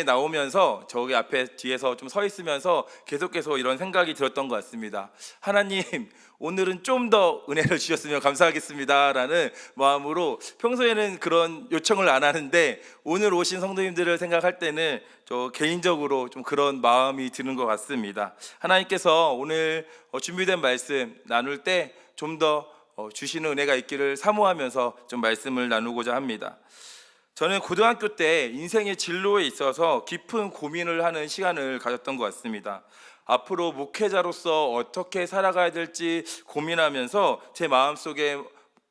나오면서 저기 앞에 뒤에서 좀 서 있으면서 계속해서 이런 생각이 들었던 것 같습니다. 하나님, 오늘은 좀 더 은혜를 주셨으면 감사하겠습니다라는 마음으로 평소에는 그런 요청을 안 하는데 오늘 오신 성도님들을 생각할 때는 저 개인적으로 좀 그런 마음이 드는 것 같습니다. 하나님께서 오늘 준비된 말씀 나눌 때 좀 더 주시는 은혜가 있기를 사모하면서 좀 말씀을 나누고자 합니다. 저는 고등학교 때 인생의 진로에 있어서 깊은 고민을 하는 시간을 가졌던 것 같습니다. 앞으로 목회자로서 어떻게 살아가야 될지 고민하면서 제 마음속에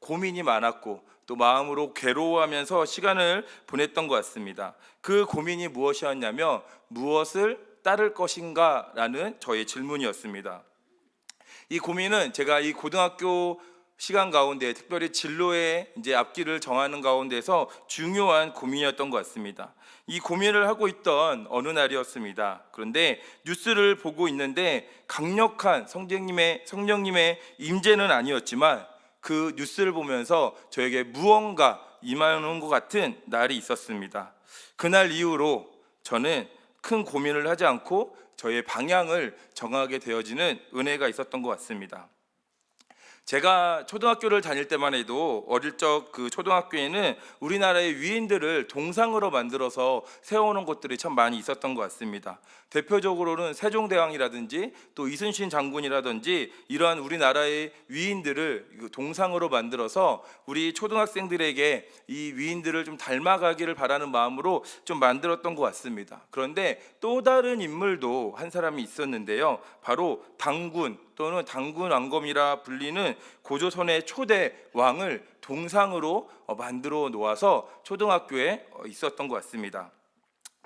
고민이 많았고 또 마음으로 괴로워하면서 시간을 보냈던 것 같습니다. 그 고민이 무엇이었냐면 무엇을 따를 것인가 라는 저의 질문이었습니다. 이 고민은 제가 이 고등학교 시간 가운데 특별히 진로의 앞길을 정하는 가운데서 중요한 고민이었던 것 같습니다. 이 고민을 하고 있던 어느 날이었습니다. 그런데 뉴스를 보고 있는데 강력한 성령님의 임재는 아니었지만 그 뉴스를 보면서 저에게 무언가 임하는 것 같은 날이 있었습니다. 그날 이후로 저는 큰 고민을 하지 않고 저의 방향을 정하게 되어지는 은혜가 있었던 것 같습니다. 제가 초등학교를 다닐 때만 해도 어릴 적 그 초등학교에는 우리나라의 위인들을 동상으로 만들어서 세워놓은 곳들이 참 많이 있었던 것 같습니다. 대표적으로는 세종대왕이라든지 또 이순신 장군이라든지 이러한 우리나라의 위인들을 동상으로 만들어서 우리 초등학생들에게 이 위인들을 좀 닮아가기를 바라는 마음으로 좀 만들었던 것 같습니다. 그런데 또 다른 인물도 한 사람이 있었는데요. 바로 당군 또는 당군 왕검이라 불리는 고조선의 초대 왕을 동상으로 만들어 놓아서 초등학교에 있었던 것 같습니다.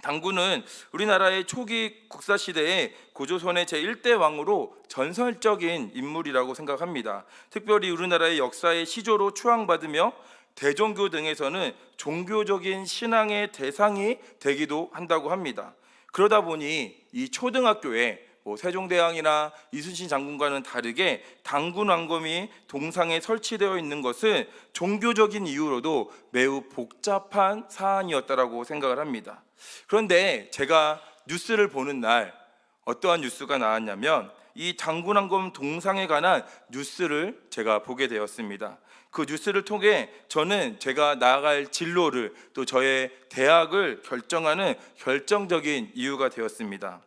당군은 우리나라의 초기 국사시대에 고조선의 제1대 왕으로 전설적인 인물이라고 생각합니다. 특별히 우리나라의 역사의 시조로 추앙받으며 대종교 등에서는 종교적인 신앙의 대상이 되기도 한다고 합니다. 그러다 보니 이 초등학교에 세종대왕이나 이순신 장군과는 다르게 당군 왕검이 동상에 설치되어 있는 것은 종교적인 이유로도 매우 복잡한 사안이었다라고 생각을 합니다. 그런데 제가 뉴스를 보는 날 어떠한 뉴스가 나왔냐면 이 당군 왕검 동상에 관한 뉴스를 제가 보게 되었습니다. 그 뉴스를 통해 저는 제가 나아갈 진로를 또 저의 대학을 결정하는 결정적인 이유가 되었습니다.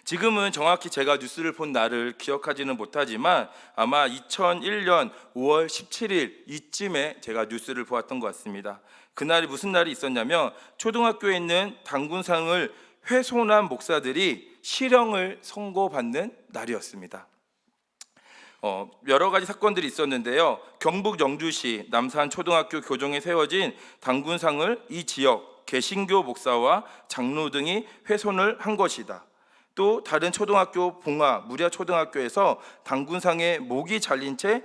지금은 정확히 제가 뉴스를 본 날을 기억하지는 못하지만 아마 2001년 5월 17일 이쯤에 제가 뉴스를 보았던 것 같습니다. 그날이 무슨 날이 있었냐면 초등학교에 있는 당군상을 훼손한 목사들이 실형을 선고받는 날이었습니다. 여러 가지 사건들이 있었는데요. 경북 영주시 남산 초등학교 교정에 세워진 당군상을 이 지역 개신교 목사와 장로 등이 훼손을 한 것이다. 또 다른 초등학교 봉화 무랴초등학교에서 당군상에 목이 잘린 채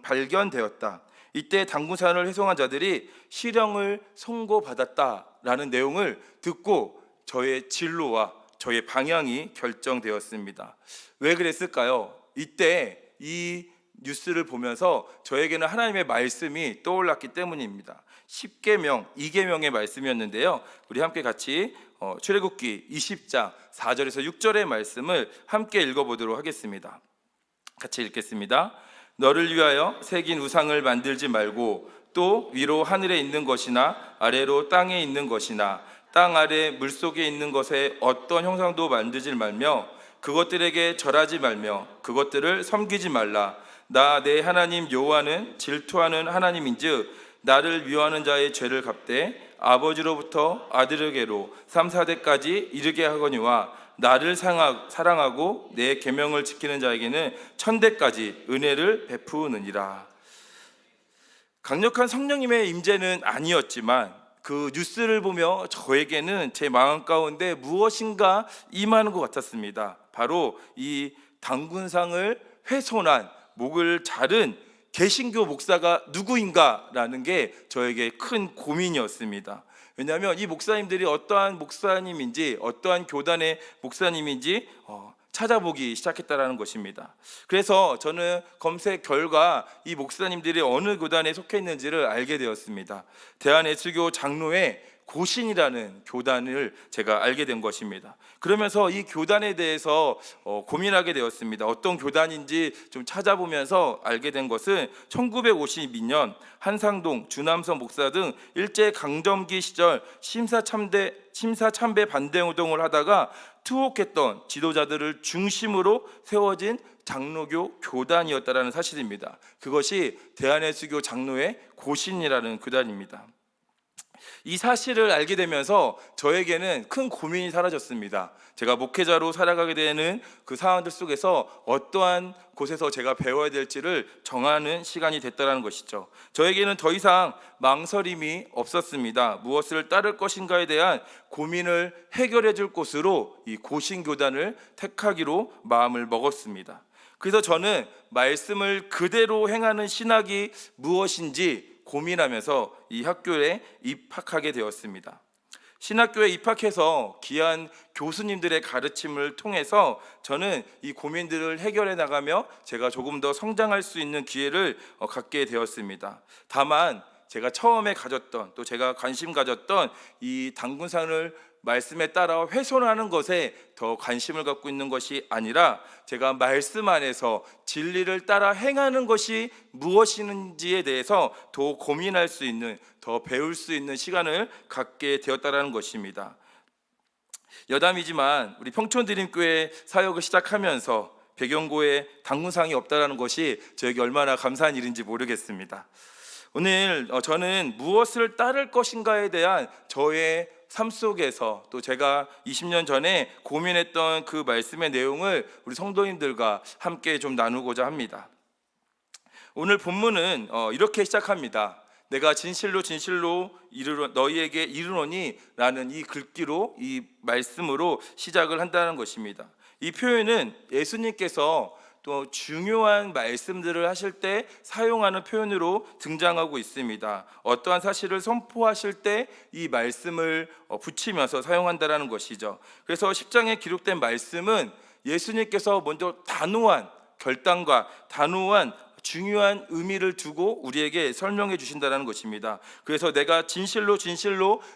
발견되었다. 이때 당군상을 훼손한 자들이 실형을 선고받았다라는 내용을 듣고 저의 진로와 저의 방향이 결정되었습니다. 왜 그랬을까요? 이때 이 뉴스를 보면서 저에게는 하나님의 말씀이 떠올랐기 때문입니다. 10계명, 2계명의 말씀이었는데요. 우리 함께 같이 출애굽기 20장 4절에서 6절의 말씀을 함께 읽어보도록 하겠습니다. 같이 읽겠습니다. 너를 위하여 새긴 우상을 만들지 말고 또 위로 하늘에 있는 것이나 아래로 땅에 있는 것이나 땅 아래 물속에 있는 것에 어떤 형상도 만들지 말며 그것들에게 절하지 말며 그것들을 섬기지 말라. 나 내 하나님 여호와는 질투하는 하나님인즉 나를 미워하는 자의 죄를 갚되 아버지로부터 아들에게로 3, 4대까지 이르게 하거니와 나를 사랑하고 내 계명을 지키는 자에게는 1000대까지 은혜를 베푸느니라. 강력한 성령님의 임재는 아니었지만 그 뉴스를 보며 저에게는 제 마음 가운데 무엇인가 임하는 것 같았습니다. 바로 이 당군상을 훼손한 목을 자른 개신교 목사가 누구인가라는 게 저에게 큰 고민이었습니다. 왜냐하면 이 목사님들이 어떠한 목사님인지 어떠한 교단의 목사님인지 찾아보기 시작했다라는 것입니다. 그래서 저는 검색 결과 이 목사님들이 어느 교단에 속해 있는지를 알게 되었습니다. 대한예수교 장로회 고신이라는 교단을 제가 알게 된 것입니다. 그러면서 이 교단에 대해서 고민하게 되었습니다. 어떤 교단인지 좀 찾아보면서 알게 된 것은 1952년 한상동, 주남선 목사 등 일제 강점기 시절 심사참배 반대운동을 하다가 투옥했던 지도자들을 중심으로 세워진 장로교 교단이었다라는 사실입니다. 그것이 대한예수교 장로회 고신이라는 교단입니다. 이 사실을 알게 되면서 저에게는 큰 고민이 사라졌습니다. 제가 목회자로 살아가게 되는 그 상황들 속에서 어떠한 곳에서 제가 배워야 될지를 정하는 시간이 됐다는 것이죠. 저에게는 더 이상 망설임이 없었습니다. 무엇을 따를 것인가에 대한 고민을 해결해 줄 곳으로 이 고신교단을 택하기로 마음을 먹었습니다. 그래서 저는 말씀을 그대로 행하는 신학이 무엇인지 고민하면서 이 학교에 입학하게 되었습니다. 신학교에 입학해서 귀한 교수님들의 가르침을 통해서 저는 이 고민들을 해결해 나가며 제가 조금 더 성장할 수 있는 기회를 갖게 되었습니다. 다만 제가 처음에 가졌던, 또 제가 관심 가졌던 이 단군산을 말씀에 따라 훼손하는 것에 더 관심을 갖고 있는 것이 아니라 제가 말씀 안에서 진리를 따라 행하는 것이 무엇인지에 대해서 더 고민할 수 있는, 더 배울 수 있는 시간을 갖게 되었다는 것입니다. 여담이지만 우리 평촌드림교회 사역을 시작하면서 배경고에 단군상이 없다는 것이 저에게 얼마나 감사한 일인지 모르겠습니다. 오늘 저는 무엇을 따를 것인가에 대한 저의 삶 속에서, 또 제가 20년 전에 고민했던 그 말씀의 내용을 우리 성도님들과 함께 좀 나누고자 합니다. 오늘 본문은 이렇게 시작합니다. 내가 진실로 너희에게 이르노니 라는 이 글귀로, 이 말씀으로 시작을 한다는 것입니다. 이 표현은 예수님께서 또 중요한 말씀들을 하실 때 사용하는 표현으로 등장하고 있습니다. 어떠한 사실을 선포하실 때 이 말씀을 붙이면서 사용한다는 것이죠. 그래서 10장에 기록된 말씀은 예수님께서 먼저 단호한 결단과 단호한 중요한 의미를 두고 우리에게 설명해 주신다는 것입니다. 그래서 내가 진실로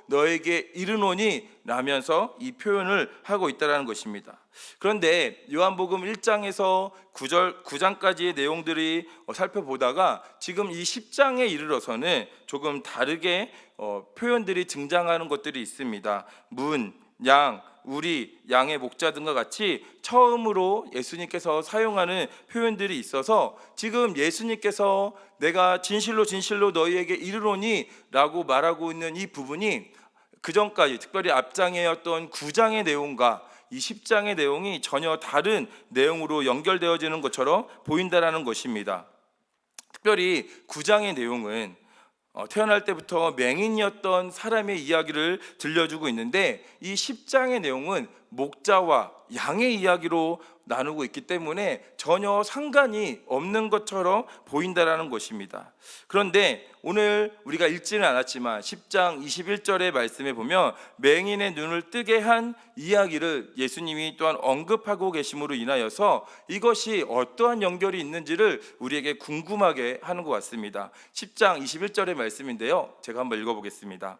너에게 이르노니 라면서 이 표현을 하고 있다는 것입니다. 그런데 요한복음 1장에서 9장까지의 내용들이 살펴보다가 지금 이 10장에 이르러서는 조금 다르게 표현들이 등장하는 것들이 있습니다. 문, 양, 우리, 양의 목자 등과 같이 처음으로 예수님께서 사용하는 표현들이 있어서 지금 예수님께서 내가 진실로 너희에게 이르노니 라고 말하고 있는 이 부분이 그 전까지 특별히 앞장이었던 9장의 내용과 이 10장의 내용이 전혀 다른 내용으로 연결되어지는 것처럼 보인다는 것입니다. 특별히 9장의 내용은 태어날 때부터 맹인이었던 사람의 이야기를 들려주고 있는데, 이 10장의 내용은 목자와 양의 이야기로 나누고 있기 때문에 전혀 상관이 없는 것처럼 보인다는 것입니다. 그런데 오늘 우리가 읽지는 않았지만 10장 21절의 말씀에 보면 맹인의 눈을 뜨게 한 이야기를 예수님이 또한 언급하고 계심으로 인하여서 이것이 어떠한 연결이 있는지를 우리에게 궁금하게 하는 것 같습니다. 10장 21절의 말씀인데요, 제가 한번 읽어보겠습니다.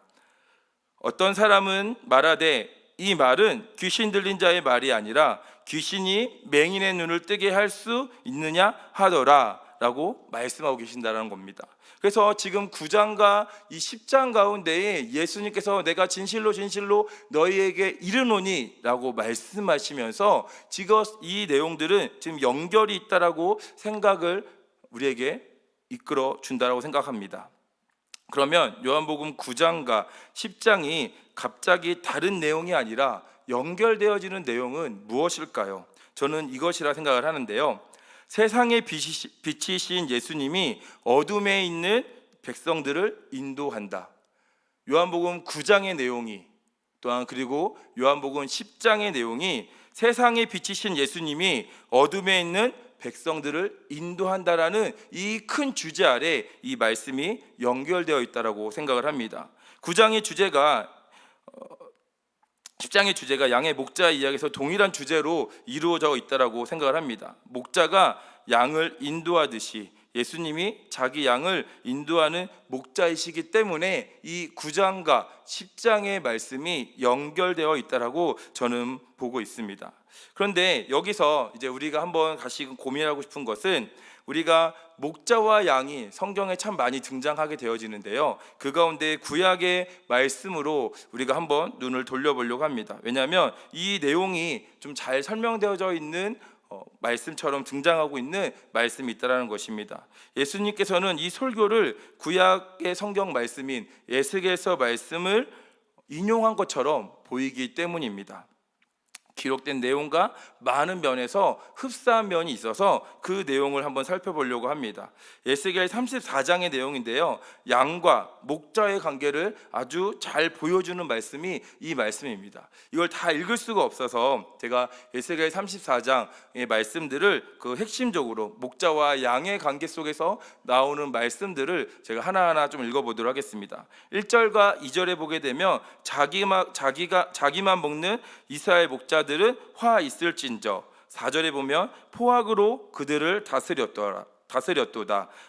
어떤 사람은 말하되 이 말은 귀신 들린 자의 말이 아니라 귀신이 맹인의 눈을 뜨게 할 수 있느냐 하더라 라고 말씀하고 계신다는 겁니다. 그래서 지금 9장과 이 10장 가운데에 예수님께서 내가 진실로 너희에게 이르노니 라고 말씀하시면서 지금 이 내용들은 지금 연결이 있다라고 생각을 우리에게 이끌어 준다라고 생각합니다. 그러면 요한복음 9장과 10장이 갑자기 다른 내용이 아니라 연결되어지는 내용은 무엇일까요? 저는 이것이라 생각을 하는데요, 세상의 빛이신 예수님이 어둠에 있는 백성들을 인도한다. 요한복음 9장의 내용이, 또한 그리고 요한복음 10장의 내용이 세상의 빛이신 예수님이 어둠에 있는 백성들을 인도한다라는 이 큰 주제 아래 이 말씀이 연결되어 있다라고 생각을 합니다. 9장의 주제가 10장의 주제가 양의 목자 이야기에서 동일한 주제로 이루어져 있다라고 생각을 합니다. 목자가 양을 인도하듯이 예수님이 자기 양을 인도하는 목자이시기 때문에 이 9장과 10장의 말씀이 연결되어 있다라고 저는 보고 있습니다. 그런데 여기서 이제 우리가 한번 다시 고민하고 싶은 것은, 우리가 목자와 양이 성경에 참 많이 등장하게 되어지는데요, 그 가운데 구약의 말씀으로 우리가 한번 눈을 돌려보려고 합니다. 왜냐하면 이 내용이 좀 잘 설명되어져 있는 말씀처럼 등장하고 있는 말씀이 있다는 것입니다. 예수님께서는 이 설교를 구약의 성경 말씀인 에스겔서 말씀을 인용한 것처럼 보이기 때문입니다. 기록된 내용과 많은 면에서 흡사한 면이 있어서 그 내용을 한번 살펴보려고 합니다. 에스겔 34장의 내용인데요, 양과 목자의 관계를 아주 잘 보여주는 말씀이 이 말씀입니다. 이걸 다 읽을 수가 없어서 제가 에스겔 34장의 말씀들을 그 핵심적으로 목자와 양의 관계 속에서 나오는 말씀들을 제가 하나하나 좀 읽어보도록 하겠습니다. 1절과 2절에 보게 되면 자기만 먹는 이스라엘 목자들은 화 있을진저. 4절에 보면 포악으로 그들을 다스렸도다.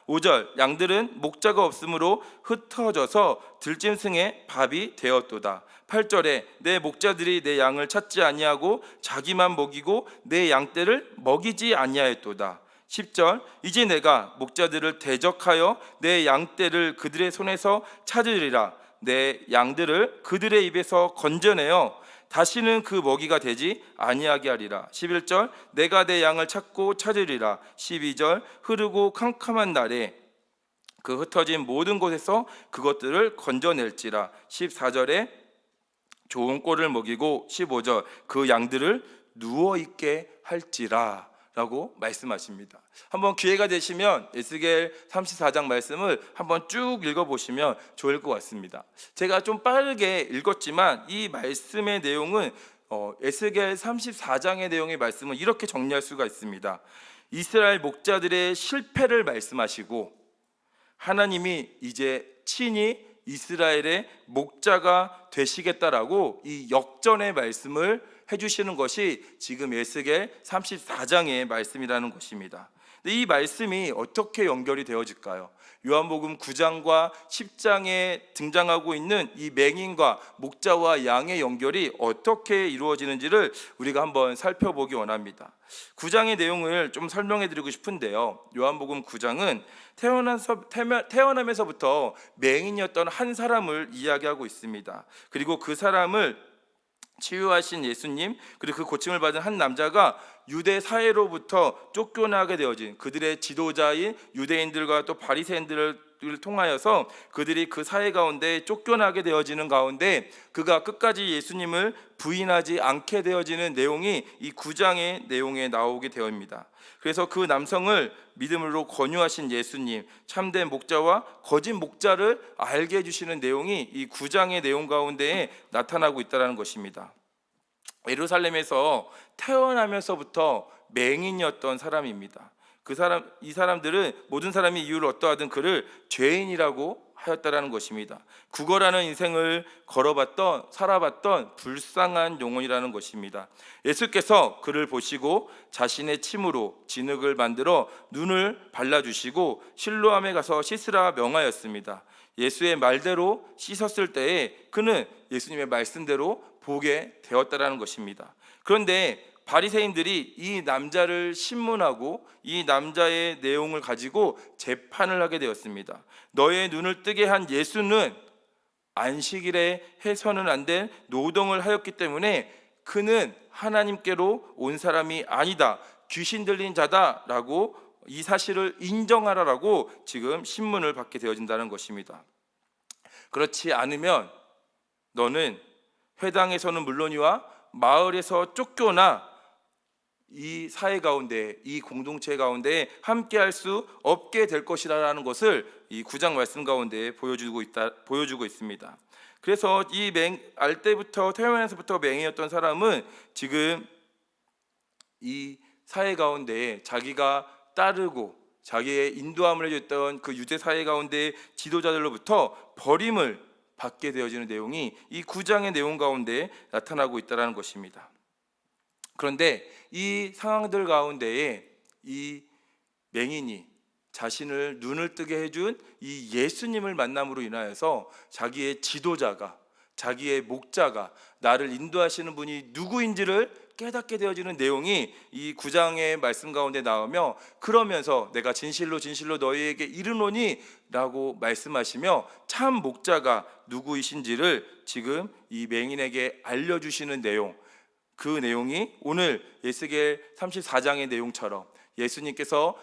5절 양들은 목자가 없으므로 흩어져서 들짐승의 밥이 되었도다. 8절에 내 목자들이 내 양을 찾지 아니하고 자기만 먹이고 내 양떼를 먹이지 아니하였도다. 10절 이제 내가 목자들을 대적하여 내 양떼를 그들의 손에서 찾으리라. 내 양들을 그들의 입에서 건져내어 다시는 그 먹이가 되지 아니하게 하리라. 11절 내가 내 양을 찾고 찾으리라. 12절 흐르고 캄캄한 날에 그 흩어진 모든 곳에서 그것들을 건져낼지라. 14절에 좋은 꼴을 먹이고 15절 그 양들을 누워있게 할지라 라고 말씀하십니다. 한번 기회가 되시면 에스겔 34장 말씀을 한번 쭉 읽어보시면 좋을 것 같습니다. 제가 좀 빠르게 읽었지만 이 말씀의 내용은 에스겔 34장의 내용의 말씀은 이렇게 정리할 수가 있습니다. 이스라엘 목자들의 실패를 말씀하시고 하나님이 이제 친히 이스라엘의 목자가 되시겠다라고 이 역전의 말씀을 해주시는 것이 지금 에스겔 34장의 말씀이라는 것입니다. 근데 이 말씀이 어떻게 연결이 되어질까요? 요한복음 9장과 10장에 등장하고 있는 이 맹인과 목자와 양의 연결이 어떻게 이루어지는지를 우리가 한번 살펴보기 원합니다. 9장의 내용을 좀 설명해 드리고 싶은데요, 요한복음 9장은 태어나면서부터 맹인이었던 한 사람을 이야기하고 있습니다. 그리고 그 사람을 치유하신 예수님, 그리고 그 고침을 받은 한 남자가 유대 사회로부터 쫓겨나게 되어진 그들의 지도자인 유대인들과 또 바리새인들을 통하여서 그들이 그 사회 가운데 쫓겨나게 되어지는 가운데 그가 끝까지 예수님을 부인하지 않게 되어지는 내용이 이 9장의 내용에 나오게 되옵니다. 그래서 그 남성을 믿음으로 권유하신 예수님, 참된 목자와 거짓 목자를 알게 해주시는 내용이 이 9장의 내용 가운데에 나타나고 있다는 것입니다. 예루살렘에서 태어나면서부터 맹인이었던 사람입니다. 이 사람들은 모든 사람이 이유를 어떠하든 그를 죄인이라고 하였다라는 것입니다. 구걸하는 인생을 살아봤던 불쌍한 영혼이라는 것입니다. 예수께서 그를 보시고 자신의 침으로 진흙을 만들어 눈을 발라주시고 실로암에 가서 씻으라 명하였습니다. 예수의 말대로 씻었을 때에 그는 예수님의 말씀대로 보게 되었다라는 것입니다. 그런데 바리새인들이 이 남자를 신문하고 이 남자의 내용을 가지고 재판을 하게 되었습니다. 너의 눈을 뜨게 한 예수는 안식일에 해서는 안 된 노동을 하였기 때문에 그는 하나님께로 온 사람이 아니다, 귀신 들린 자다라고 이 사실을 인정하라라고 지금 신문을 받게 되어진다는 것입니다. 그렇지 않으면 너는 회당에서는 물론이와 마을에서 쫓겨나 이 사회 가운데, 이 공동체 가운데 함께 할 수 없게 될 것이라는 것을 이 9장 말씀 가운데 보여주고 있습니다. 그래서 알 때부터 태어나면서부터 맹이었던 사람은 지금 이 사회 가운데 자기가 따르고 자기의 인도함을 해줬던 그 유대 사회 가운데 지도자들로부터 버림을 받게 되어지는 내용이 이 9장의 내용 가운데 나타나고 있다는 것입니다. 그런데 이 상황들 가운데에 이 맹인이 자신을 눈을 뜨게 해준 이 예수님을 만남으로 인하여서 자기의 지도자가, 자기의 목자가, 나를 인도하시는 분이 누구인지를 깨닫게 되어지는 내용이 이 9장의 말씀 가운데 나오며, 그러면서 내가 진실로 진실로 너희에게 이르노니 라고 말씀하시며 참 목자가 누구이신지를 지금 이 맹인에게 알려주시는 내용, 그 내용이 오늘 에스겔 34장의 내용처럼 예수님께서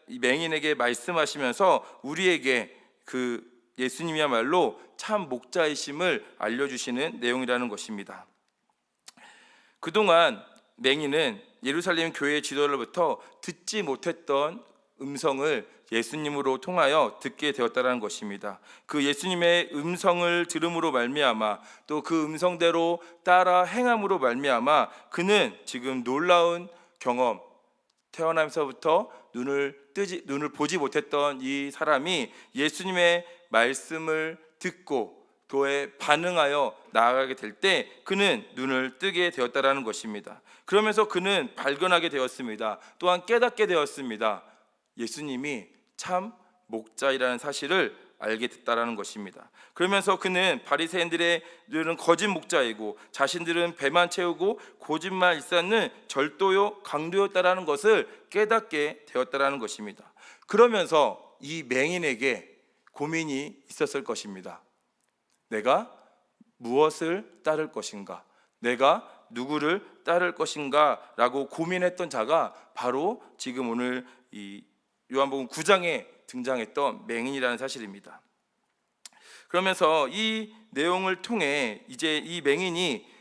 이 맹인에게 말씀하시면서 우리에게 그 예수님이야말로 참 목자이심을 알려주시는 내용이라는 것입니다. 그동안 맹인은 예루살렘 교회 지도로부터 듣지 못했던 음성을 예수님으로 통하여 듣게 되었다는 것입니다. 그 예수님의 음성을 들음으로 말미암아, 또 그 음성대로 따라 행함으로 말미암아 그는 지금 놀라운 경험, 태어나면서부터 눈을 보지 못했던 이 사람이 예수님의 말씀을 듣고 그에 반응하여 나아가게 될 때 그는 눈을 뜨게 되었다라는 것입니다. 그러면서 그는 발견하게 되었습니다. 또한 깨닫게 되었습니다. 예수님이 참 목자이라는 사실을 알게 됐다라는 것입니다. 그러면서 그는 바리새인들은 거짓 목자이고 자신들은 배만 채우고 거짓말 일삼는 절도요 강도였다라는 것을 깨닫게 되었다라는 것입니다. 그러면서 이 맹인에게 고민이 있었을 것입니다. 내가 무엇을 따를 것인가? 내가 누구를 따를 것인가? 라고 고민했던 자가 바로 지금 오늘 이 요한복음 9장에 등장했던 맹인이라는 사실입니다. 그러면서 이 내용을 통해 이제 이 맹인이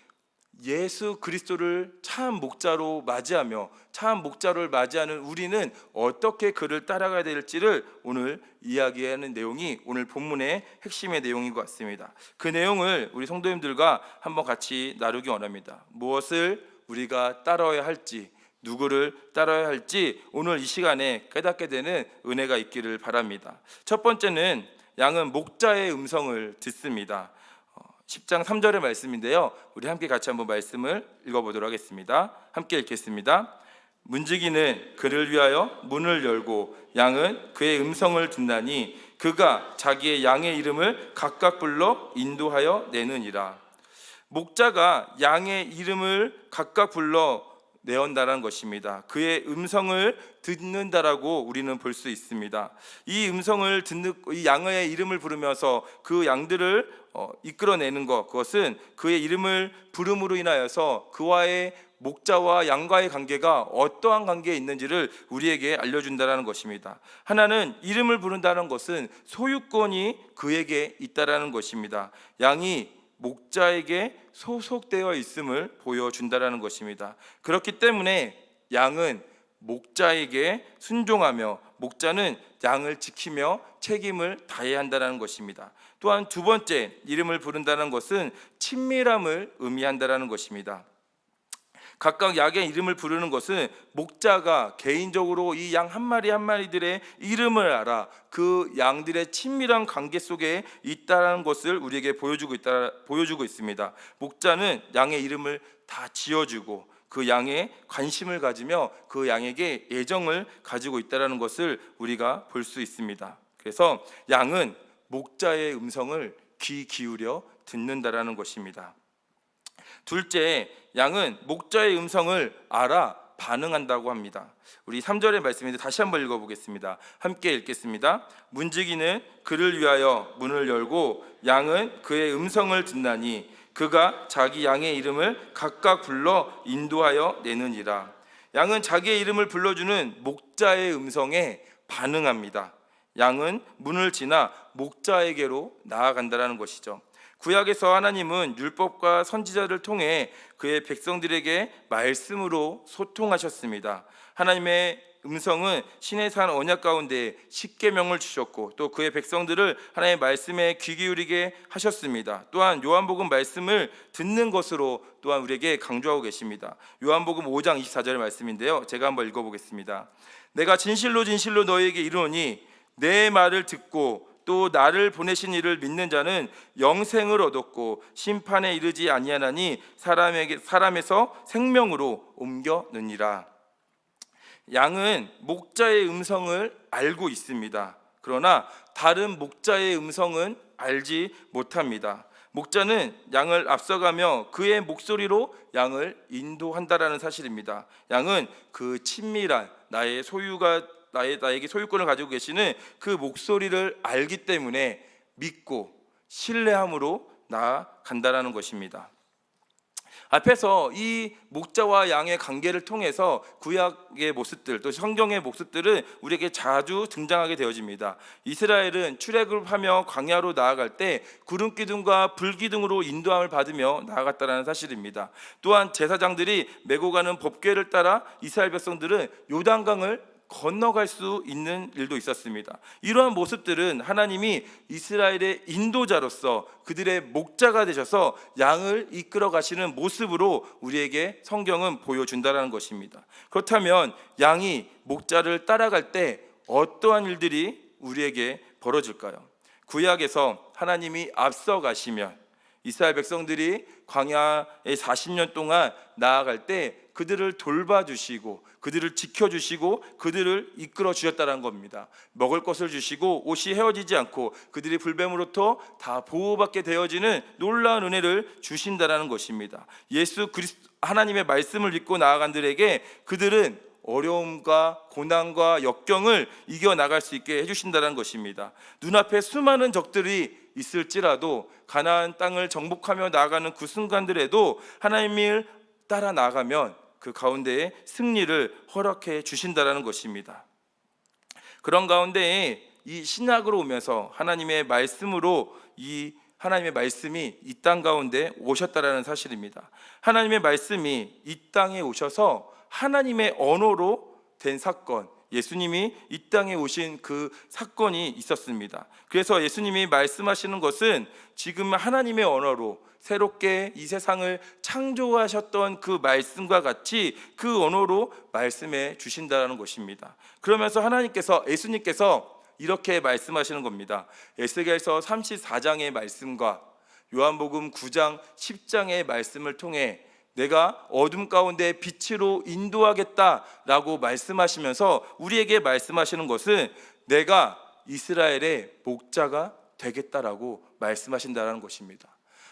예수 그리스도를 참 목자로 맞이하며 참 목자를 맞이하는 우리는 어떻게 그를 따라가야 될지를 오늘 이야기하는 내용이 오늘 본문의 핵심의 내용인 것 같습니다. 그 내용을 우리 성도님들과 한번 같이 나누기 원합니다. 무엇을 우리가 따라야 할지, 누구를 따라야 할지 오늘 이 시간에 깨닫게 되는 은혜가 있기를 바랍니다. 첫 번째는 양은 목자의 음성을 듣습니다. 10장 3절의 말씀인데요, 우리 함께 같이 한번 말씀을 읽어보도록 하겠습니다. 함께 읽겠습니다. 문지기는 그를 위하여 문을 열고 양은 그의 음성을 듣나니 그가 자기의 양의 이름을 각각 불러 인도하여 내느니라. 목자가 양의 이름을 각각 불러 내온다는 것입니다. 그의 음성을 듣는다라고 우리는 볼 수 있습니다. 이 음성을 듣는 이 양의 이름을 부르면서 그 양들을 이끌어내는 것, 그것은 그의 이름을 부름으로 인하여서 그와의 목자와 양과의 관계가 어떠한 관계에 있는지를 우리에게 알려준다는 것입니다. 하나는 이름을 부른다는 것은 소유권이 그에게 있다는 것입니다. 양이 목자에게 소속되어 있음을 보여준다는 것입니다. 그렇기 때문에 양은 목자에게 순종하며 목자는 양을 지키며 책임을 다해야 한다는 것입니다. 또한 두 번째, 이름을 부른다는 것은 친밀함을 의미한다는 것입니다. 각각 양의 이름을 부르는 것은 목자가 개인적으로 이 양 한 마리 한 마리들의 이름을 알아 그 양들의 친밀한 관계 속에 있다는 것을 우리에게 보여주고 있습니다. 목자는 양의 이름을 다 지어주고 그 양에 관심을 가지며 그 양에게 애정을 가지고 있다는 것을 우리가 볼 수 있습니다. 그래서 양은 목자의 음성을 귀 기울여 듣는다라는 것입니다. 둘째, 양은 목자의 음성을 알아 반응한다고 합니다. 우리 3절의 말씀인데 다시 한번 읽어보겠습니다. 함께 읽겠습니다. 문지기는 그를 위하여 문을 열고 양은 그의 음성을 듣나니 그가 자기 양의 이름을 각각 불러 인도하여 내느니라. 양은 자기의 이름을 불러주는 목자의 음성에 반응합니다. 양은 문을 지나 목자에게로 나아간다는 것이죠. 구약에서 하나님은 율법과 선지자를 통해 그의 백성들에게 말씀으로 소통하셨습니다. 하나님의 음성은 시내산 언약 가운데 십계명을 주셨고 또 그의 백성들을 하나님의 말씀에 귀 기울이게 하셨습니다. 또한 요한복음 말씀을 듣는 것으로 또한 우리에게 강조하고 계십니다. 요한복음 5장 24절의 말씀인데요, 제가 한번 읽어보겠습니다. 내가 진실로 진실로 너희에게 이르노니 내 말을 듣고 또 나를 보내신 이를 믿는 자는 영생을 얻었고 심판에 이르지 아니하나니 사람에서 생명으로 옮겨느니라. 양은 목자의 음성을 알고 있습니다. 그러나 다른 목자의 음성은 알지 못합니다. 목자는 양을 앞서가며 그의 목소리로 양을 인도한다라는 사실입니다. 양은 그 친밀한 나에게 소유권을 가지고 계시는 그 목소리를 알기 때문에 믿고 신뢰함으로 나아간다라는 것입니다. 앞에서 이 목자와 양의 관계를 통해서 구약의 모습들, 또 성경의 모습들은 우리에게 자주 등장하게 되어집니다. 이스라엘은 출애굽을 하며 광야로 나아갈 때 구름 기둥과 불 기둥으로 인도함을 받으며 나아갔다는 사실입니다. 또한 제사장들이 메고 가는 법궤를 따라 이스라엘 백성들은 요단강을 건너갈 수 있는 일도 있었습니다. 이러한 모습들은 하나님이 이스라엘의 인도자로서 그들의 목자가 되셔서 양을 이끌어 가시는 모습으로 우리에게 성경은 보여준다는 것입니다. 그렇다면 양이 목자를 따라갈 때 어떠한 일들이 우리에게 벌어질까요? 구약에서 하나님이 앞서 가시면 이스라엘 백성들이 광야에 40년 동안 나아갈 때 그들을 돌봐주시고 그들을 지켜주시고 그들을 이끌어 주셨다는 겁니다. 먹을 것을 주시고 옷이 헤어지지 않고 그들이 불뱀으로부터 다 보호받게 되어지는 놀라운 은혜를 주신다는 것입니다. 예수 그리스도 하나님의 말씀을 믿고 나아간 들에게 그들은 어려움과 고난과 역경을 이겨나갈 수 있게 해주신다는 것입니다. 눈앞에 수많은 적들이 있을지라도 가나안 땅을 정복하며 나아가는 그 순간들에도 하나님을 따라 나아가면 그 가운데에 승리를 허락해 주신다는 것입니다. 그런 가운데에 이 신약으로 오면서 하나님의 말씀으로 하나님의 말씀이 이 땅 가운데 오셨다라는 사실입니다. 하나님의 말씀이 이 땅에 오셔서 하나님의 언어로 된 사건, 예수님이 이 땅에 오신 그 사건이 있었습니다. 그래서 예수님이 말씀하시는 것은 지금 하나님의 언어로 새롭게 이 세상을 창조하셨던 그 말씀과 같이 그 언어로 말씀해 주신다는 것입니다. 그러면서 예수님께서 이렇게 말씀하시는 겁니다. 에스겔서 34장의 말씀과 요한복음 9장 10장의 말씀을 통해 내가 어둠 가운데 빛으로 인도하겠다라고 말씀하시면서 우리에게 말씀하시는 것은 내가 이스라엘의 목자가 되겠다라고 말씀하신다는 것입니다.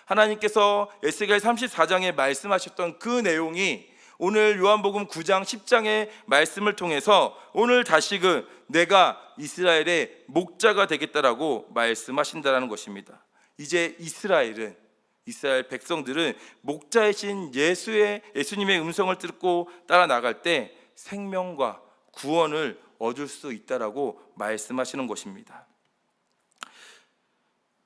하나님께서 에스겔 34장에 말씀하셨던 그 내용이 오늘 요한복음 9장 10장의 말씀을 통해서 오늘 다시금 내가 이스라엘의 목자가 되겠다라고 말씀하신다는 것입니다. 이제 이스라엘 백성들은 목자이신 예수님의 음성을 듣고 따라 나갈 때 생명과 구원을 얻을 수 있다라고 말씀하시는 것입니다.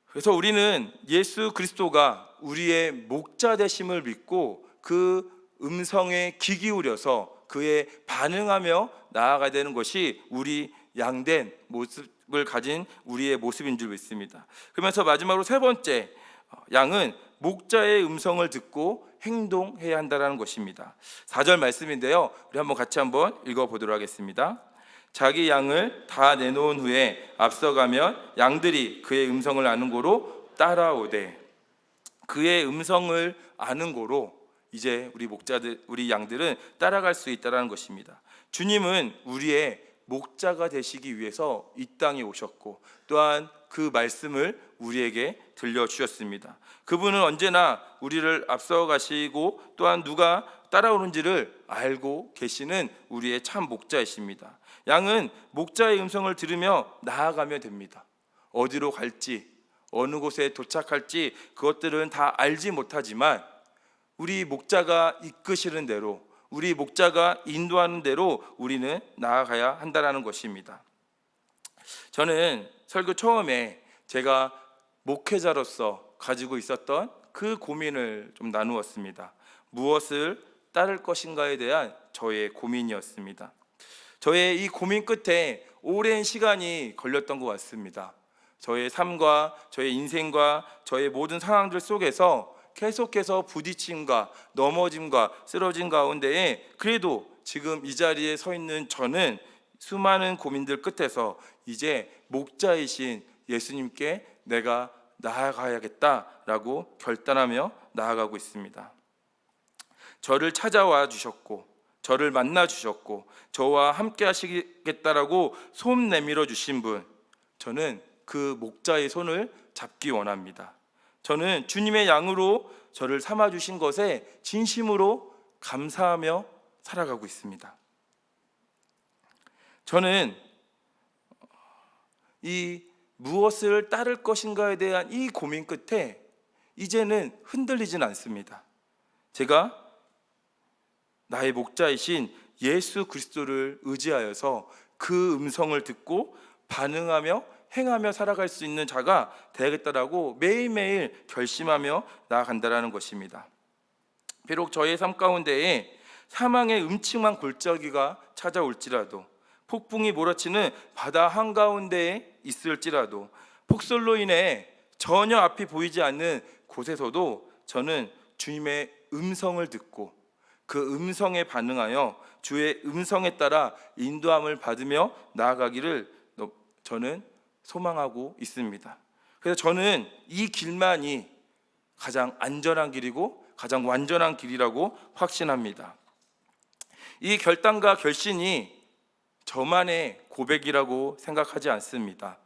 그래서 우리는 예수 그리스도가 우리의 목자 되심을 믿고 그 음성에 귀 기울여서 그에 반응하며 나아가야 되는 것이 우리 양된 모습을 가진 우리의 모습인 줄 믿습니다. 그러면서 마지막으로 세 번째, 양은 목자의 음성을 듣고 행동해야 한다는 것입니다. 4절 말씀인데요, 우리 같이 한번 읽어보도록 하겠습니다. 자기 양을 다 내놓은 후에 앞서가면 양들이 그의 음성을 아는 고로 따라오되, 그의 음성을 아는 고로 이제 우리 양들은 따라갈 수 있다는 것입니다. 주님은 우리의 목자가 되시기 위해서 이 땅에 오셨고 또한 그 말씀을 우리에게 들려주셨습니다. 그분은 언제나 우리를 앞서 가시고 또한 누가 따라오는지를 알고 계시는 우리의 참 목자이십니다. 양은 목자의 음성을 들으며 나아가면 됩니다. 어디로 갈지, 어느 곳에 도착할지 그것들은 다 알지 못하지만 우리 목자가 이끄시는 대로, 우리 목자가 인도하는 대로 우리는 나아가야 한다는 것입니다. 저는 설교 처음에 제가 목회자로서 가지고 있었던 그 고민을 좀 나누었습니다. 무엇을 따를 것인가에 대한 저의 고민이었습니다. 저의 이 고민 끝에 오랜 시간이 걸렸던 것 같습니다. 저의 삶과 저의 인생과 저의 모든 상황들 속에서 계속해서 부딪힘과 넘어짐과 쓰러진 가운데에 그래도 지금 이 자리에 서 있는 저는 수많은 고민들 끝에서 이제 목자이신 예수님께 내가 나아가야겠다라고 결단하며 나아가고 있습니다. 저를 찾아와 주셨고 저를 만나 주셨고 저와 함께 하시겠다라고 손 내밀어 주신 분, 저는 그 목자의 손을 잡기 원합니다. 저는 주님의 양으로 저를 삼아 주신 것에 진심으로 감사하며 살아가고 있습니다. 저는 이 무엇을 따를 것인가에 대한 이 고민 끝에 이제는 흔들리진 않습니다. 제가 나의 목자이신 예수 그리스도를 의지하여서 그 음성을 듣고 반응하며 행하며 살아갈 수 있는 자가 되야겠다라고 매일매일 결심하며 나아간다라는 것입니다. 비록 저의 삶 가운데에 사망의 음침한 골짜기가 찾아올지라도, 폭풍이 몰아치는 바다 한가운데에 있을지라도, 폭설로 인해 전혀 앞이 보이지 않는 곳에서도 저는 주님의 음성을 듣고 그 음성에 반응하여 주의 음성에 따라 인도함을 받으며 나아가기를 저는 소망하고 있습니다. 그래서 저는 이 길만이 가장 안전한 길이고 가장 완전한 길이라고 확신합니다. 이 결단과 결신이 저만의 고백이라고 생각하지 않습니다.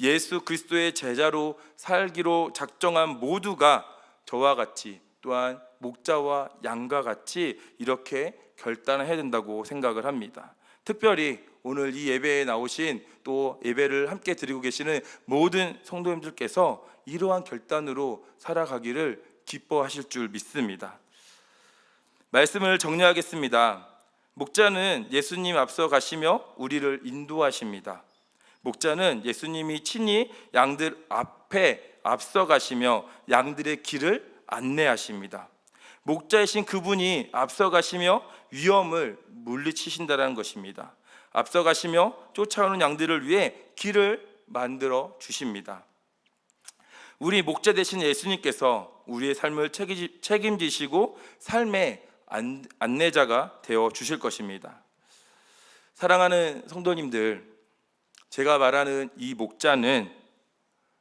예수 그리스도의 제자로 살기로 작정한 모두가 저와 같이, 또한 목자와 양과 같이 이렇게 결단을 해야 된다고 생각을 합니다. 특별히 오늘 이 예배에 나오신, 또 예배를 함께 드리고 계시는 모든 성도님들께서 이러한 결단으로 살아가기를 기뻐하실 줄 믿습니다. 말씀을 정리하겠습니다. 목자는 예수님 앞서 가시며 우리를 인도하십니다. 목자는 예수님이 친히 양들 앞에 앞서 가시며 양들의 길을 안내하십니다. 목자이신 그분이 앞서 가시며 위험을 물리치신다는 것입니다. 앞서 가시며 쫓아오는 양들을 위해 길을 만들어 주십니다. 우리 목자 되신 예수님께서 우리의 삶을 책임지시고 삶의 안내자가 되어 주실 것입니다. 사랑하는 성도님들, 제가 말하는 이 목자는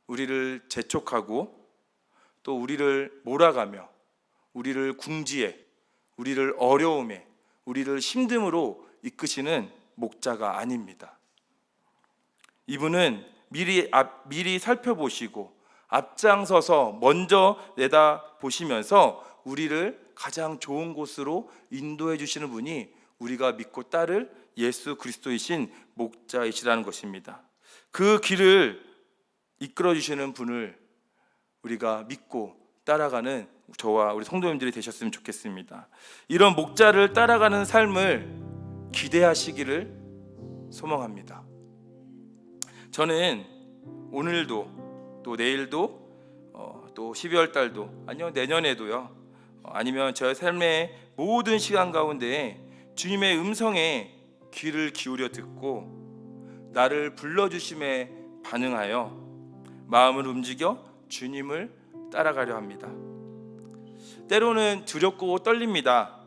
우리를 재촉하고 또 우리를 몰아가며 우리를 궁지에, 우리를 어려움에, 우리를 힘듦으로 이끄시는 목자가 아닙니다. 이분은 미리 살펴보시고 앞장서서 먼저 내다보시면서 우리를 가장 좋은 곳으로 인도해 주시는 분이 우리가 믿고 따를 예수 그리스도이신 목자이시라는 것입니다. 그 길을 이끌어 주시는 분을 우리가 믿고 따라가는 저와 우리 성도님들이 되셨으면 좋겠습니다. 이런 목자를 따라가는 삶을 기대하시기를 소망합니다. 저는 오늘도 또 내일도 또 12월 달도, 아니요 내년에도요, 아니면 저의 삶의 모든 시간 가운데 주님의 음성에 귀를 기울여 듣고 나를 불러주심에 반응하여 마음을 움직여 주님을 따라가려 합니다. 때로는 두렵고 떨립니다.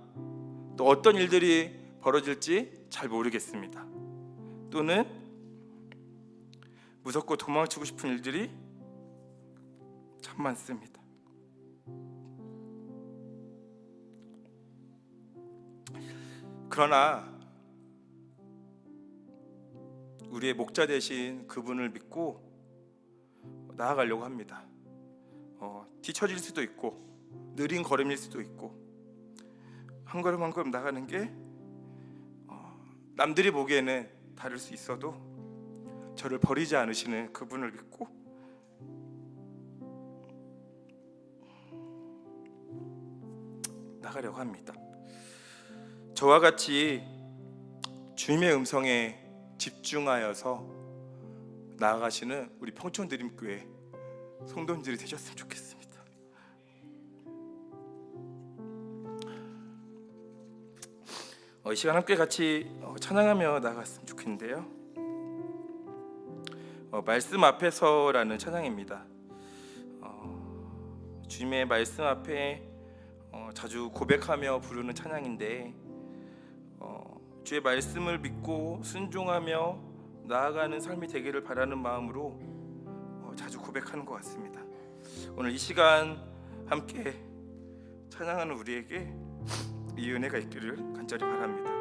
또 어떤 일들이 벌어질지 잘 모르겠습니다. 또는 무섭고 도망치고 싶은 일들이 참 많습니다. 그러나 우리의 목자 되신 그분을 믿고 나아가려고 합니다. 뒤처질 수도 있고 느린 걸음일 수도 있고 한 걸음 한 걸음 나가는 게 남들이 보기에는 다를 수 있어도 저를 버리지 않으시는 그분을 믿고 나가려고 합니다. 저와 같이 주님의 음성에 집중하여서 나아가시는 우리 평촌드림교회 성도님들이 되셨으면 좋겠습니다. 이 시간 함께 같이 찬양하며 나갔으면 좋겠는데요. 말씀 앞에서라는 찬양입니다. 주님의 말씀 앞에 자주 고백하며 부르는 찬양인데, 주의 말씀을 믿고 순종하며 나아가는 삶이 되기를 바라는 마음으로 자주 고백하는 것 같습니다. 오늘 이 시간 함께 찬양하는 우리에게 이 은혜가 있기를 간절히 바랍니다.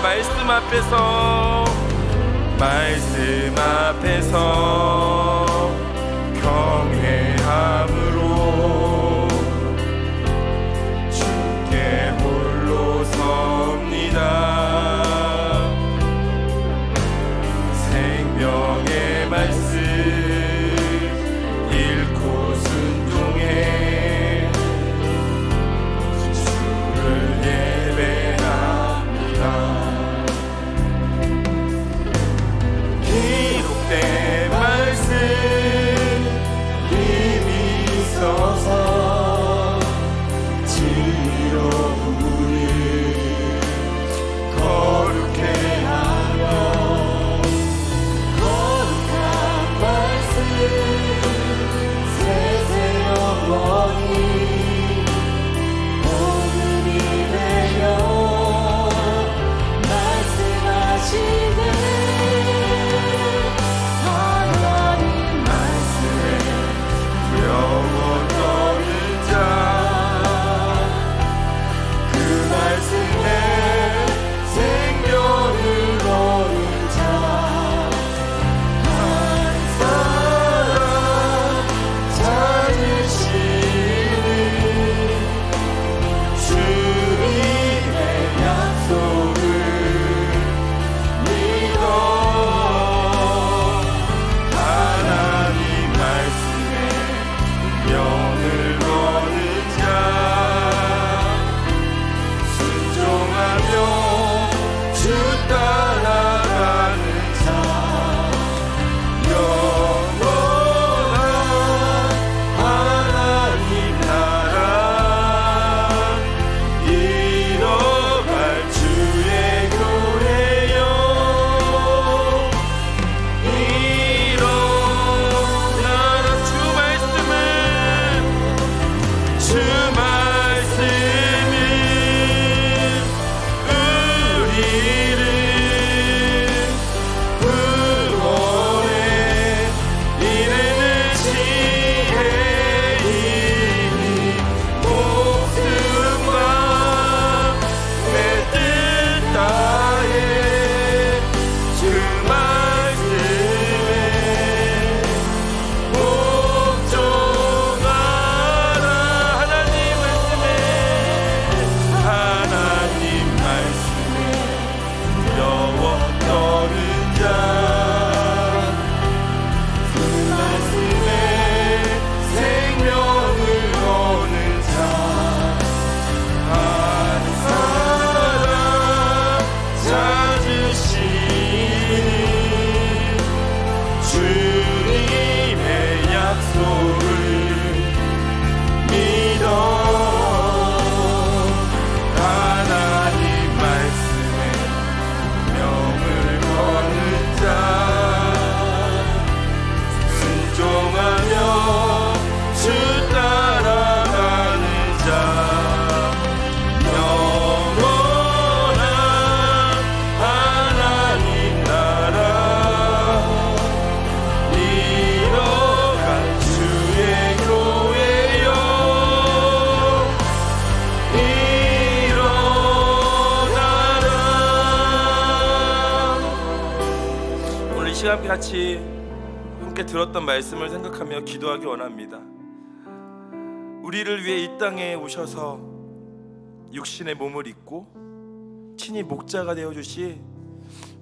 말씀 앞에서 찬양하겠습니다. 말씀 앞에서 경외함으로 주께 홀로 섭니다. 생명의 말씀 읽고 순종해 주를 예배합니다. 기록된 말씀 시간 같이 함께 들었던 말씀을 생각하며 기도하기 원합니다. 우리를 위해 이 땅에 오셔서 육신의 몸을 입고 친히 목자가 되어주신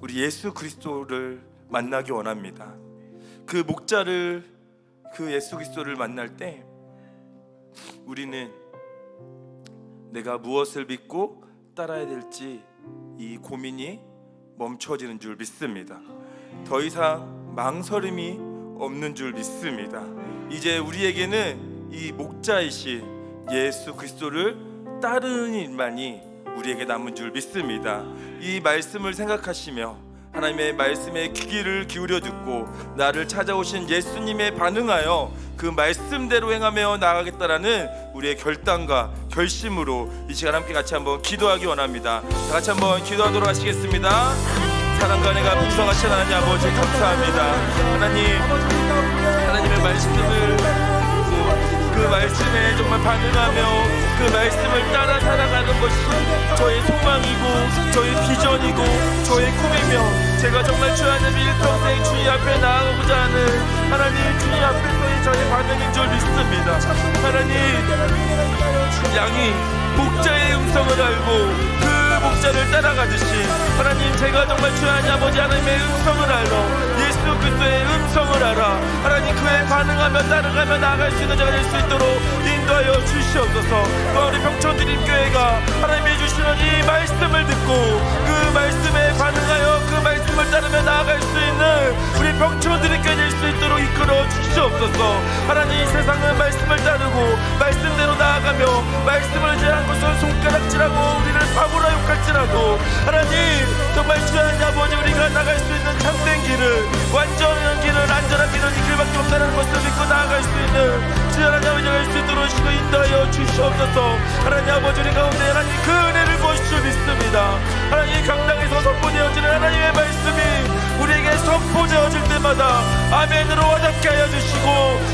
우리 예수 그리스도를 만나기 원합니다. 그 목자를, 그 예수 그리스도를 만날 때 우리는 내가 무엇을 믿고 따라야 될지 이 고민이 멈춰지는 줄 믿습니다. 더 이상 망설임이 없는 줄 믿습니다. 이제 우리에게는 이 목자이신 예수 그리스도를 따르는 일만이 우리에게 남은 줄 믿습니다. 이 말씀을 생각하시며 하나님의 말씀에 귀를 기울여 듣고 나를 찾아오신 예수님에 반응하여 그 말씀대로 행하며 나아가겠다라는 우리의 결단과 결심으로 이 시간 함께 같이 한번 기도하기 원합니다. 다 같이 한번 기도하도록 하시겠습니다. 사랑과 은혜가 풍성하신 하나님 아버지 감사합니다. 하나님의 말씀을 그 말씀에 정말 반응하며 그 말씀을 따라 살아가는 것이 저의 소망이고 저의 비전이고 저의 꿈이며 제가 정말 주 하나님 일평생 주님 앞에 나아가고자 하는 하나님 주님 앞에서의 저의 반응인 줄 믿습니다. 하나님 양이 목자의 음성을 알고 그 목자를 따라가듯이 하나님 제가 정말 주 하나님 아버지 하나님의 음성을 알러 예수 그리스도의 음성을 알아 하나님 그에 반응하며 따라가며 나아갈 수 있는 자가 될 수 있도록 인도하여 주시옵소서. 또 우리 평촌드림교회가 하나님이 주시는 이 말씀을 듣고 그 말씀에 반응하여 그 말씀을 따르며 나아갈 수 있는 우리 평촌드림교회 될 수 있도록 이끌어 주시옵소서. 하나님 이 세상은 말씀을 따르고 말씀대로 나아가며 말씀을 제한 것은 손가락질하고 우리를 바보라 욕할지라도 하나님 정말 주 하나님 아버지 우리가 나갈 수 있는 참된 길을 완전한 길을 안전한 길을 이 길밖에 없다는 것을 믿고 나아갈 수 있는 주 하나님 아버지 갈 수 있도록 시고 인도하여 주시옵소서. 하나님 아버지 우리 가운데 하나님 그 은혜를 보실 줄 믿습니다. 하나님 강당에서 선포되어지는 하나님의 말씀이 우리에게 선포되어질 때마다 아멘으로 와닿게 하여 주시고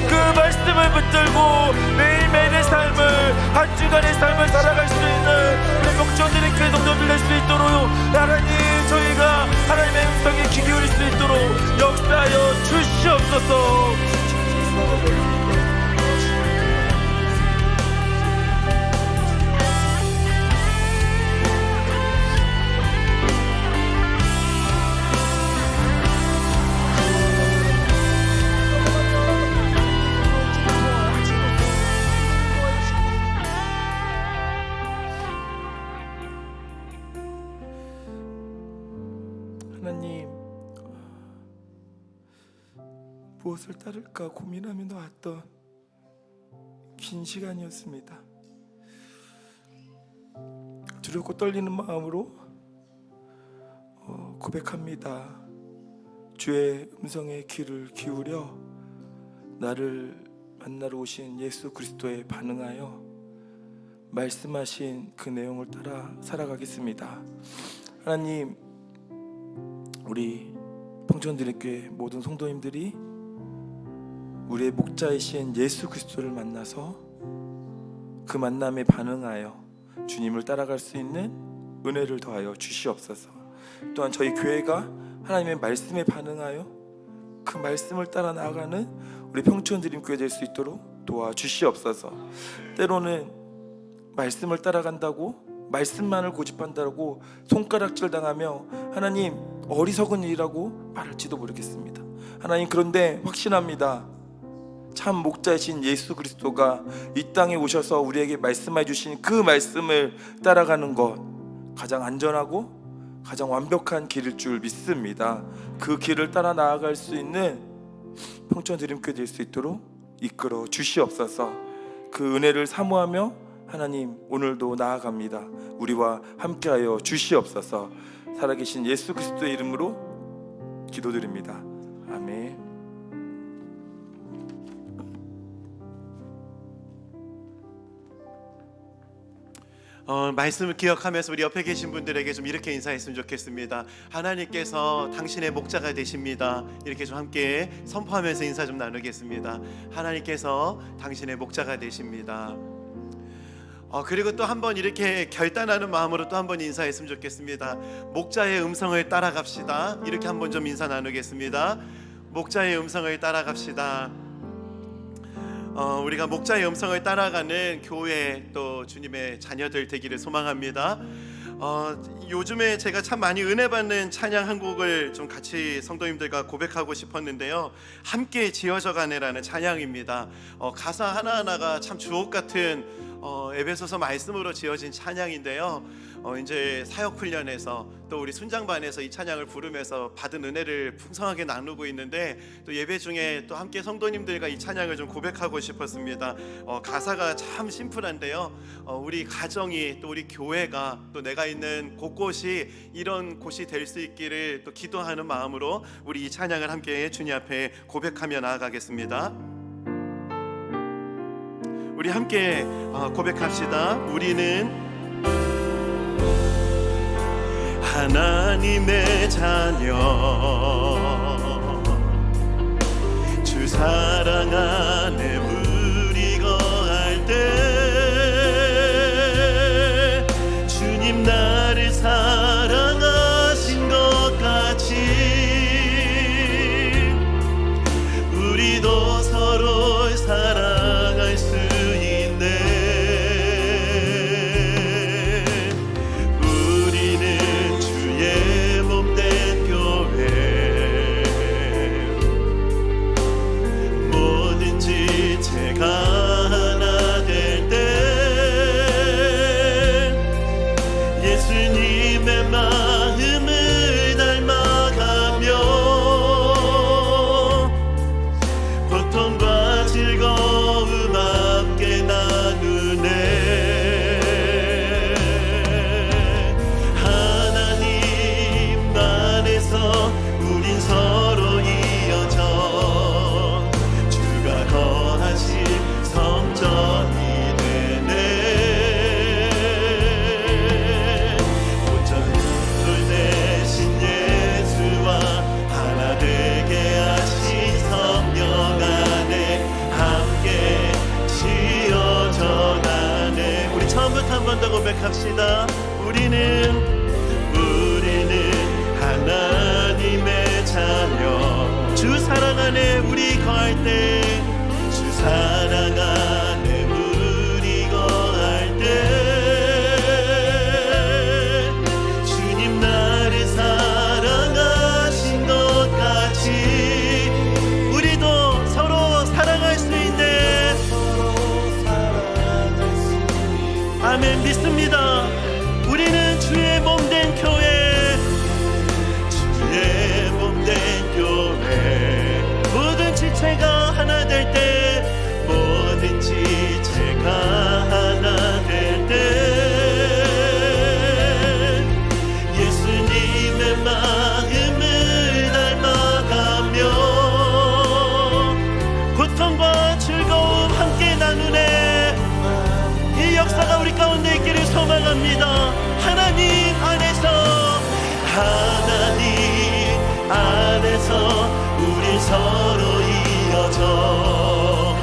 그 말씀을 붙들고 매일매일의 삶을 한 주간의 삶을 살아갈 수 있는 우리 목전들의 교회 동료들 될 수 있도록 하나님 저희가 하나님의 음성에 귀 기울일 수 있도록 역사하여 주시옵소서. 하나님 무엇을 따를까 고민하며 나왔던 긴 시간이었습니다. 두렵고 떨리는 마음으로 고백합니다. 주의 음성에 귀를 기울여 나를 만나러 오신 예수 그리스도에 반응하여 말씀하신 그 내용을 따라 살아가겠습니다. 하나님 우리 평촌드림교회 모든 성도님들이 우리의 목자이신 예수 그리스도를 만나서 그 만남에 반응하여 주님을 따라갈 수 있는 은혜를 더하여 주시옵소서. 또한 저희 교회가 하나님의 말씀에 반응하여 그 말씀을 따라 나아가는 우리 평촌드림교회 될 수 있도록 도와주시옵소서. 때로는 말씀을 따라간다고 말씀만을 고집한다고 손가락질 당하며 하나님 어리석은 일이라고 말할지도 모르겠습니다. 하나님 그런데 확신합니다. 참 목자이신 예수 그리스도가 이 땅에 오셔서 우리에게 말씀해 주신 그 말씀을 따라가는 것 가장 안전하고 가장 완벽한 길일 줄 믿습니다. 그 길을 따라 나아갈 수 있는 평촌드림교회 될 수 있도록 이끌어 주시옵소서. 그 은혜를 사모하며 하나님 오늘도 나아갑니다. 우리와 함께하여 주시옵소서. 살아계신 예수 그리스도의 이름으로 기도드립니다. 아멘. 말씀을 기억하면서 우리 옆에 계신 분들에게 좀 이렇게 인사했으면 좋겠습니다. 하나님께서 당신의 목자가 되십니다. 이렇게 좀 함께 선포하면서 인사 좀 나누겠습니다. 하나님께서 당신의 목자가 되십니다. 그리고 또 한번 이렇게 결단하는 마음으로 또 한번 인사했으면 좋겠습니다. 목자의 음성을 따라갑시다. 이렇게 한번 좀 인사 나누겠습니다. 목자의 음성을 따라갑시다. 우리가 목자의 음성을 따라가는 교회 또 주님의 자녀들 되기를 소망합니다. 요즘에 제가 참 많이 은혜 받는 찬양 한 곡을 좀 같이 성도님들과 고백하고 싶었는데요. 함께 지어져 가네라는 찬양입니다. 가사 하나하나가 참 주옥 같은 에베소서 말씀으로 지어진 찬양인데요. 이제 사역 훈련에서 또 우리 순장반에서 이 찬양을 부르면서 받은 은혜를 풍성하게 나누고 있는데, 또 예배 중에 또 함께 성도님들과 이 찬양을 좀 고백하고 싶었습니다. 가사가 참 심플한데요. 우리 가정이 또 우리 교회가 또 내가 있는 곳곳이 이런 곳이 될 수 있기를 또 기도하는 마음으로 우리 이 찬양을 함께 주님 앞에 고백하며 나아가겠습니다. 우리 함께 고백합시다. 우리는 하나님의 자녀, 주 사랑 안에 우리 거할 때 주님 나를 사랑하신 것 같이 우리도 서로 사랑할 수 고백합시다. 우리는 하나님의 자녀, 주 사랑 안에 우리 거할 때, 주 사랑 안에 우리 거할 때 주님 나를 사랑하신 것 같이 우리도 서로 사랑할 수 있는, 아멘. 믿습니다. 우리는 주의 몸된 교회, 주의 몸된 교회, 모든 지체가 하나 될 때, 모든 지체가 하나 될 때 예수님의 마음을 닮아가며 고통과 즐거움 함께 나누네. 이 역사가 우리 가운데 있기를 소망합니다. 하나님 안에서 우리 서로 이어져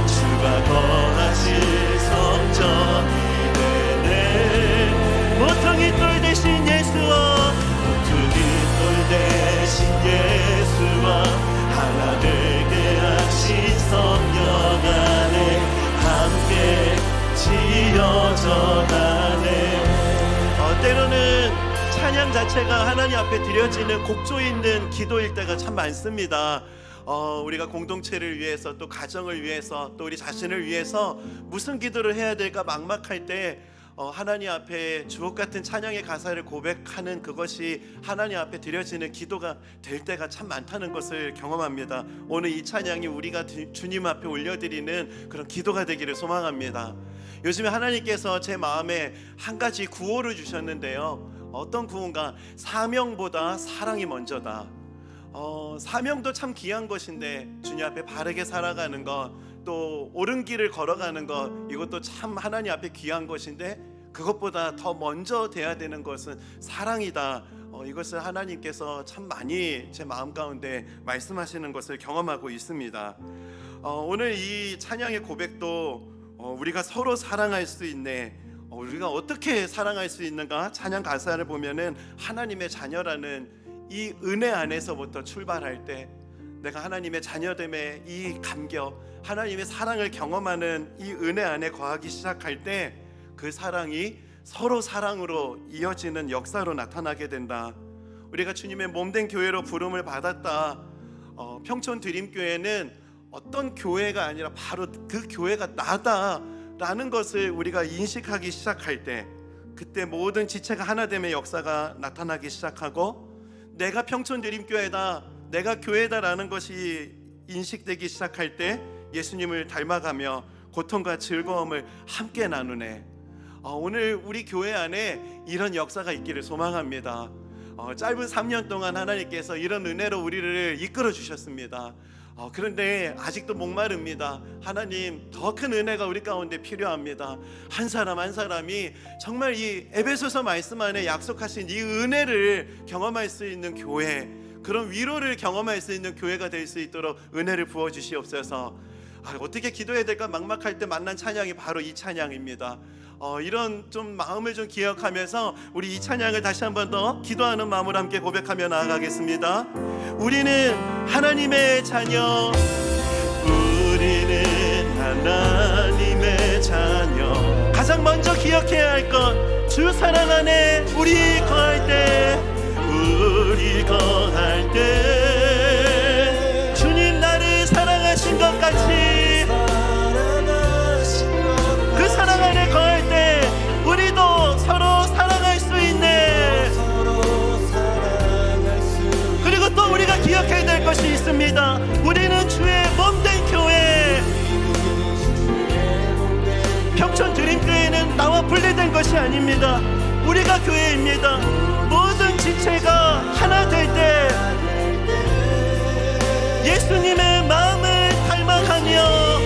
주가 거하실 성전이 되네. 모퉁이 돌 대신 예수와 하나 되게 하신 성령 안에 함께 지어져 가네. 때로는 찬양 자체가 하나님 앞에 드려지는 곡조 있는 기도일 때가 참 많습니다. 우리가 공동체를 위해서, 또 가정을 위해서, 또 우리 자신을 위해서 무슨 기도를 해야 될까 막막할 때 하나님 앞에 주옥 같은 찬양의 가사를 고백하는 그것이 하나님 앞에 드려지는 기도가 될 때가 참 많다는 것을 경험합니다. 오늘 이 찬양이 우리가 주님 앞에 올려드리는 그런 기도가 되기를 소망합니다. 요즘에 하나님께서 제 마음에 한 가지 구호를 주셨는데요. 어떤 구호인가? 사명보다 사랑이 먼저다. 사명도 참 귀한 것인데 주님 앞에 바르게 살아가는 것, 또 옳은 길을 걸어가는 것, 이것도 참 하나님 앞에 귀한 것인데 그것보다 더 먼저 돼야 되는 것은 사랑이다. 이것을 하나님께서 참 많이 제 마음 가운데 말씀하시는 것을 경험하고 있습니다. 오늘 이 찬양의 고백도 우리가 서로 사랑할 수 있네. 우리가 어떻게 사랑할 수 있는가? 찬양 가사를 보면은 하나님의 자녀라는 이 은혜 안에서부터 출발할 때, 내가 하나님의 자녀됨의 이 감격, 하나님의 사랑을 경험하는 이 은혜 안에 거하기 시작할 때 그 사랑이 서로 사랑으로 이어지는 역사로 나타나게 된다. 우리가 주님의 몸된 교회로 부름을 받았다. 평촌 드림교회는 어떤 교회가 아니라 바로 그 교회가 나다라는 것을 우리가 인식하기 시작할 때, 그때 모든 지체가 하나됨의 역사가 나타나기 시작하고, 내가 평촌 드림교회다, 내가 교회다라는 것이 인식되기 시작할 때 예수님을 닮아가며 고통과 즐거움을 함께 나누네. 오늘 우리 교회 안에 이런 역사가 있기를 소망합니다. 짧은 3년 동안 하나님께서 이런 은혜로 우리를 이끌어 주셨습니다. 그런데 아직도 목마릅니다. 하나님, 더 큰 은혜가 우리 가운데 필요합니다. 한 사람 한 사람이 정말 이 에베소서 말씀 안에 약속하신 이 은혜를 경험할 수 있는 교회, 그런 위로를 경험할 수 있는 교회가 될 수 있도록 은혜를 부어 주시옵소서. 어떻게 기도해야 될까 막막할 때 만난 찬양이 바로 이 찬양입니다. 이런 좀 마음을 좀 기억하면서 우리 이 찬양을 다시 한번 더 기도하는 마음으로 함께 고백하며 나아가겠습니다. 우리는 하나님의 자녀, 우리는 하나님의 자녀. 가장 먼저 기억해야 할 것, 주 사랑 안에 우리 거할 때, 우리 거할 때 주님 나를 사랑하신 것 같이 그 사랑 안에 거할 때 우리도 서로 사랑할 수 있네. 그리고 또 우리가 기억해야 될 것이 있습니다. 우리는 주의 몸된 교회. 평촌 드림교회는 나와 분리된 것이 아닙니다. 우리가 교회입니다. 모든 지체가 하나 될 때 예수님의 마음을 닮아가며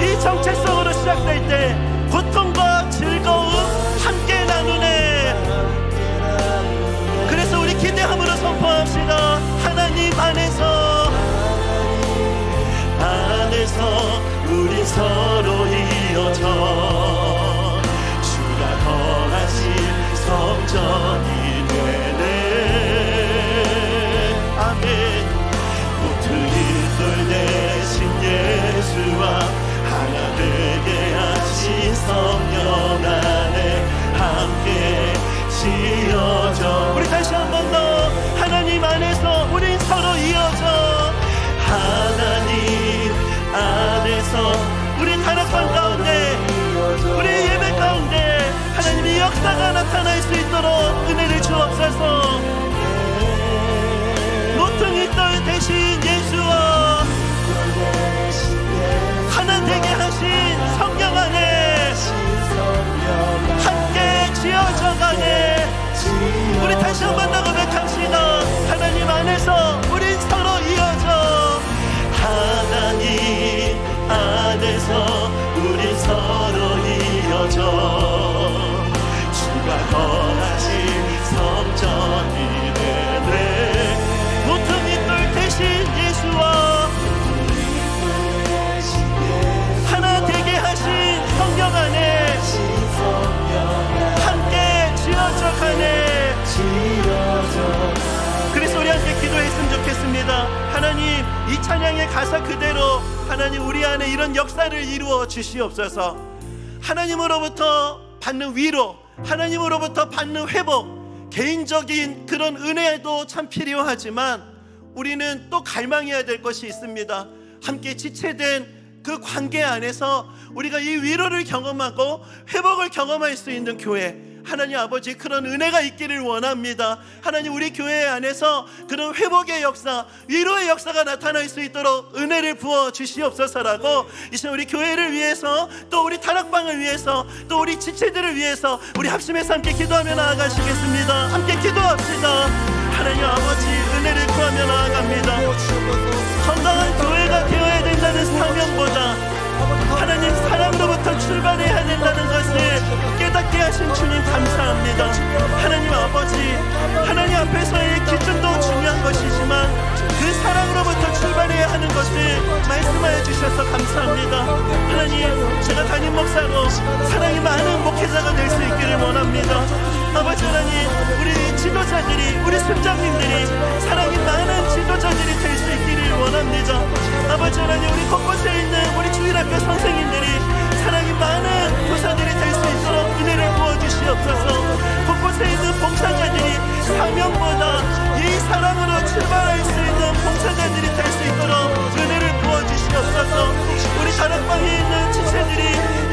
이 정체성으로 시작될 때 고통과 즐거움 함께 나누네. 그래서 우리 기대함으로 선포합시다. 하나님 안에서 우리 서로 이어져 주가 거하신 성전이 되네. 아멘. 모든 이들 대신 예수와 하나 되게 하신 성령 안에 함께 지어져. 우리 다시 한 번 더 하나님 안에서 우린 서로 이어져. 하나님 안에서 우리 다락방 가운데, 우리 예배 가운데 하나님의 역사가 나타날 수 있도록 은혜를 주옵소서. 모퉁이 돌 대신 예수와 하나 되게 하신 성령 안에 함께 지어져가네. 우리 다시 한번 더 고백합시다. 하나님 안에서 우린 서로 이어져. 하나님 안에서 우린 서로 이어져 주가 거하신 성전이 되네. 모퉁이 돌 대신 예수와 하나 되게 하신 성령 안에 함께 지어져 가네. 그래서 우리 함께 기도했으면 좋겠습니다. 하나님, 이 찬양의 가사 그대로 하나님 우리 안에 이런 역사를 이루어 주시옵소서. 하나님으로부터 받는 위로, 하나님으로부터 받는 회복, 개인적인 그런 은혜도 참 필요하지만 우리는 또 갈망해야 될 것이 있습니다. 함께 지체된 그 관계 안에서 우리가 이 위로를 경험하고 회복을 경험할 수 있는 교회, 하나님 아버지, 그런 은혜가 있기를 원합니다. 하나님, 우리 교회 안에서 그런 회복의 역사, 위로의 역사가 나타날 수 있도록 은혜를 부어 주시옵소서라고 이제 우리 교회를 위해서, 또 우리 다락방을 위해서, 또 우리 지체들을 위해서 우리 합심해서 함께 기도하며 나아가시겠습니다. 함께 기도합시다. 하나님 아버지, 은혜를 구하며 나아갑니다. 건강한 교회가 되어야 된다는 사명보다 하나님 사랑으로부터 출발해야 된다는 것을 깨닫게 하신 주님 감사합니다. 하나님 아버지, 하나님 앞에서의 기쁨도 중요한 것이지만 그 사랑으로부터 출발해야 하는 것을 말씀하여 주셔서 감사합니다. 하나님, 제가 담임 목사로 사랑이 많은 목회자가 될 수 있기를 원합니다. 아버지 하나님, 우리 지도자들이, 우리 순장님들이 사랑이 많은 지도자들이 될 수 있기를 원합니다. 아버지 하나님, 우리 곳곳에 있는 우리 주일학교 선생님들이 사랑이 많은 교사들이 될 수 있도록 은혜를 부어주시옵소서. 곳곳에 있는 봉사자들이 사명보다 이 사랑으로 출발할 수 있는 봉사자들이 될 수 있도록 은혜를 부어주시옵소서. 우리 다락방에 있는 지체들이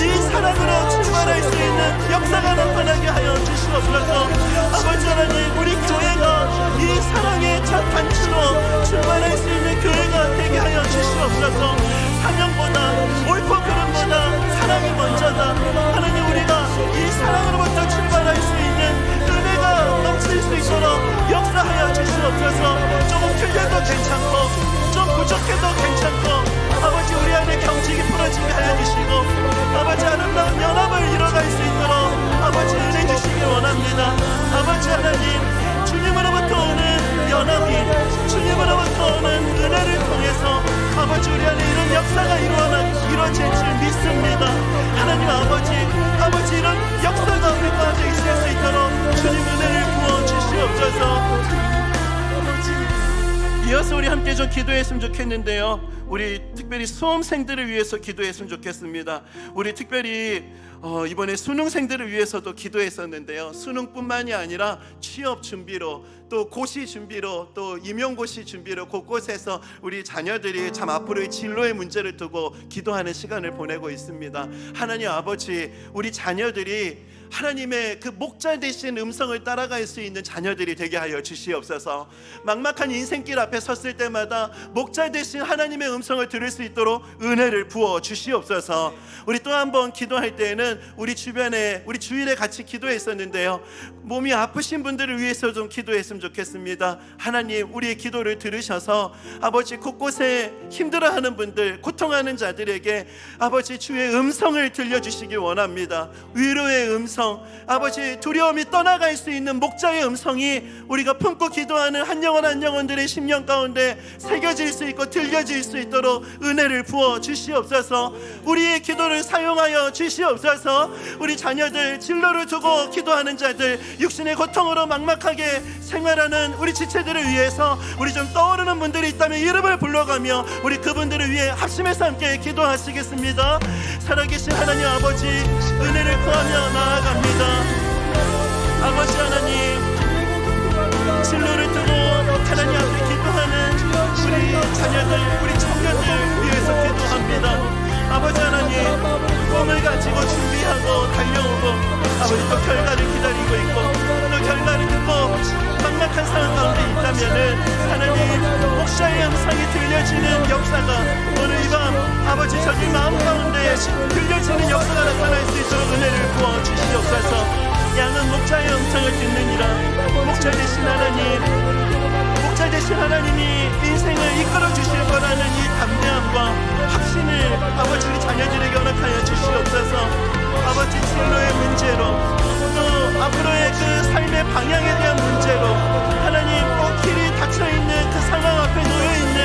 이 사랑으로 출발할 수 있는 역사가 나타나게 하여 주시옵소서. 아버지 하나님, 우리 교회가 이 사랑의 첫 단추로 출발할 수 있는 교회가 되게 하여 주시옵소서. 사명보다 옳고 그름보다 사랑이 먼저다. 하나님, 우리가 이 사랑으로부터 출발할 수 있는 은혜가 넘칠 수 있도록 역사하여 주시옵소서. 조금 틀려도 괜찮고 좀 부족해도 괜찮고 아버지, 우리 안에 경직이 풀어지게 하여 주시고 아버지, 아름다운 연합을 이뤄갈 수 있도록 아버지 은혜 주시기 원합니다. 아버지 하나님, 주님으로부터 오는 연합이 주님으로부터 오는 은혜를 통해서 아버지, 우리 안에 이런 역사가 이루어질 줄 믿습니다. 하나님 아버지, 이런 역사가 우리 가운데 있을 수 있도록 주님 은혜를 부어주시옵소서. 이어서 우리 함께 좀 기도했으면 좋겠는데요, 우리 특별히 수험생들을 위해서 기도했으면 좋겠습니다. 우리 특별히 이번에 수능생들을 위해서도 기도했었는데요, 수능뿐만이 아니라 취업 준비로, 또 고시 준비로, 또 임용고시 준비로 곳곳에서 우리 자녀들이 참 앞으로의 진로의 문제를 두고 기도하는 시간을 보내고 있습니다. 하나님 아버지, 우리 자녀들이 하나님의 그 목자 되신 음성을 따라갈 수 있는 자녀들이 되게 하여 주시옵소서. 막막한 인생길 앞에 섰을 때마다 목자 되신 하나님의 음성을 들을 수 있도록 은혜를 부어 주시옵소서. 우리 또 한 번 기도할 때에는 우리 주변에, 우리 주일에 같이 기도했었는데요, 몸이 아프신 분들을 위해서 좀 기도했으면 좋겠습니다. 하나님, 우리의 기도를 들으셔서 아버지, 곳곳에 힘들어하는 분들, 고통하는 자들에게 아버지 주의 음성을 들려주시기 원합니다. 위로의 음성, 아버지, 두려움이 떠나갈 수 있는 목자의 음성이 우리가 품고 기도하는 한 영혼 한 영혼들의 심령 가운데 새겨질 수 있고 들려질 수 있도록 은혜를 부어 주시옵소서. 우리의 기도를 사용하여 주시옵소서. 우리 자녀들, 진로를 두고 기도하는 자들, 육신의 고통으로 막막하게 생활하는 우리 지체들을 위해서 우리 좀 떠오르는 분들이 있다면 이름을 불러가며 우리 그분들을 위해 합심해서 함께 기도하시겠습니다. 살아계신 하나님 아버지, 은혜를 구하며 나아갑니다. 아버지 하나님, 진로를 두고 하나님 앞에 기도하는 우리 자녀들, 우리 청년들 위해서 기도합니다. 아버지 하나님, 꿈을 가지고 준비하고 달려오고 아버지, 또 결과를 기다리고 있고 또 결과를 듣고 막막한 상황 가운데 있다면은 하나님, 목자의 음성이 들려지는 역사가 오늘 이 밤 아버지, 저희 마음 가운데 들려지는 역사가 나타날 수 있도록 은혜를 부어 주시옵소서. 양은 목자의 음성을 듣느니라. 목자 되신 하나님, 목자 되신 하나님이 인생을 이끌어 주실 거라는 이 담대함과 확신을 아버지, 우리 자녀들에게 허락하여 주시옵소서. 아버지, 진로의 문제로, 또 앞으로의 그 삶의 방향에 대한 문제로 하나님, 꼭 길이 닫혀있는 그 상황 앞에 놓여있는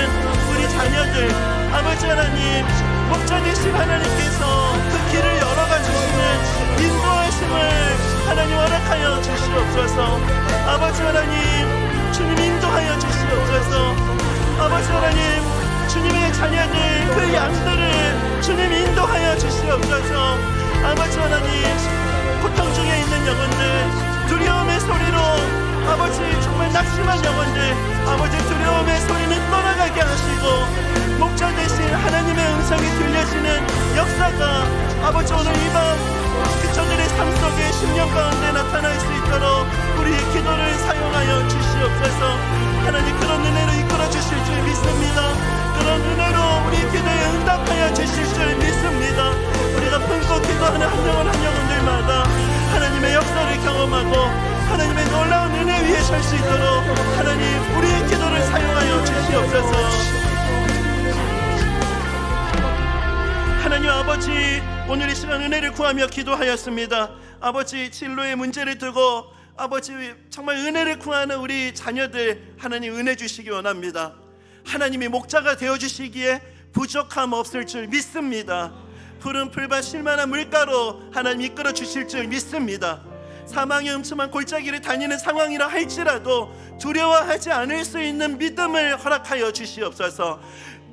우리 자녀들, 아버지 하나님, 목자 되신 하나님께서 그 길을 열어가 주시는 인도하심을 하나님 허락하여 주시옵소서. 아버지 하나님, 주님 인도하여 주시옵소서. 아버지 하나님, 주님의 자녀들, 그 양들을 주님 인도하여 주시옵소서. 아버지 하나님, 고통 중에 있는 영혼들, 두려움의 소리로 아버지, 정말 낙심한 영혼들, 아버지, 두려움의 소리는 떠나가게 하시고 목자 되신 하나님의 음성이 들려지는 역사가 아버지, 오늘 이 밤 그저들의 삶 속에 심령 가운데 나타날 수 있도록 우리의 기도를 사용하여 주시옵소서. 하나님, 그런 은혜로 이끌어 주실 줄 믿습니다. 그런 은혜로 우리 기도에 응답하여 주실 줄 믿습니다. 우리가 품고 기도하는 한 영혼 한 영혼들마다 하나님의 역사를 경험하고 하나님의 놀라운 은혜 위에 설 수 있도록 하나님, 우리의 기도를 사용하여 주시옵소서. 하나님 아버지, 오늘 이 시간 은혜를 구하며 기도하였습니다. 아버지, 진로의 문제를 두고 아버지, 정말 은혜를 구하는 우리 자녀들, 하나님 은혜 주시기 원합니다. 하나님이 목자가 되어주시기에 부족함 없을 줄 믿습니다. 푸른 풀밭 쉴만한 물가로 하나님 이끌어 주실 줄 믿습니다. 사망의 음침한 골짜기를 다니는 상황이라 할지라도 두려워하지 않을 수 있는 믿음을 허락하여 주시옵소서.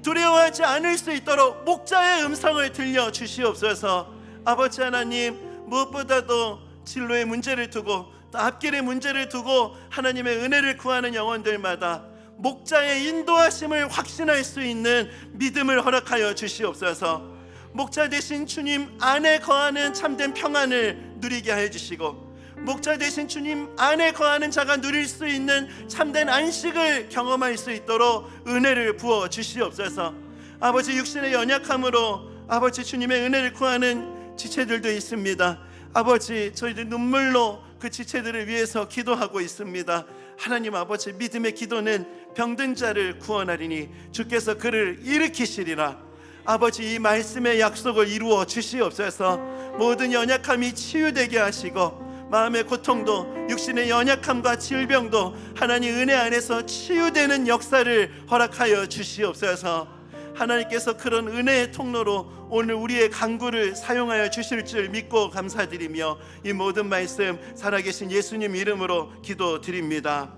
두려워하지 않을 수 있도록 목자의 음성을 들려 주시옵소서. 아버지 하나님, 무엇보다도 진로의 문제를 두고 또 앞길의 문제를 두고 하나님의 은혜를 구하는 영혼들마다 목자의 인도하심을 확신할 수 있는 믿음을 허락하여 주시옵소서. 목자 되신 주님 안에 거하는 참된 평안을 누리게 해 주시고, 목자 되신 주님 안에 거하는 자가 누릴 수 있는 참된 안식을 경험할 수 있도록 은혜를 부어 주시옵소서. 아버지, 육신의 연약함으로 아버지 주님의 은혜를 구하는 지체들도 있습니다. 아버지, 저희들 눈물로 그 지체들을 위해서 기도하고 있습니다. 하나님 아버지, 믿음의 기도는 병든 자를 구원하리니 주께서 그를 일으키시리라. 아버지, 이 말씀의 약속을 이루어 주시옵소서. 모든 연약함이 치유되게 하시고 마음의 고통도 육신의 연약함과 질병도 하나님 은혜 안에서 치유되는 역사를 허락하여 주시옵소서. 하나님께서 그런 은혜의 통로로 오늘 우리의 간구를 사용하여 주실 줄 믿고 감사드리며 이 모든 말씀 살아계신 예수님 이름으로 기도드립니다.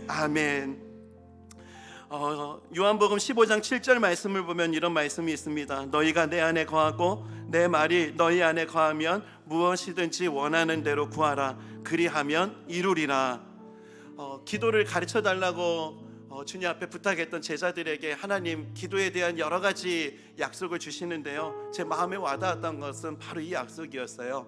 아멘. 요한복음 15장 7절 말씀을 보면 이런 말씀이 있습니다. 너희가 내 안에 거하고 내 말이 너희 안에 거하면 무엇이든지 원하는 대로 구하라. 그리하면 이루리라. 기도를 가르쳐 달라고 주님 앞에 부탁했던 제자들에게 하나님 기도에 대한 여러 가지 약속을 주시는데요, 제 마음에 와닿았던 것은 바로 이 약속이었어요.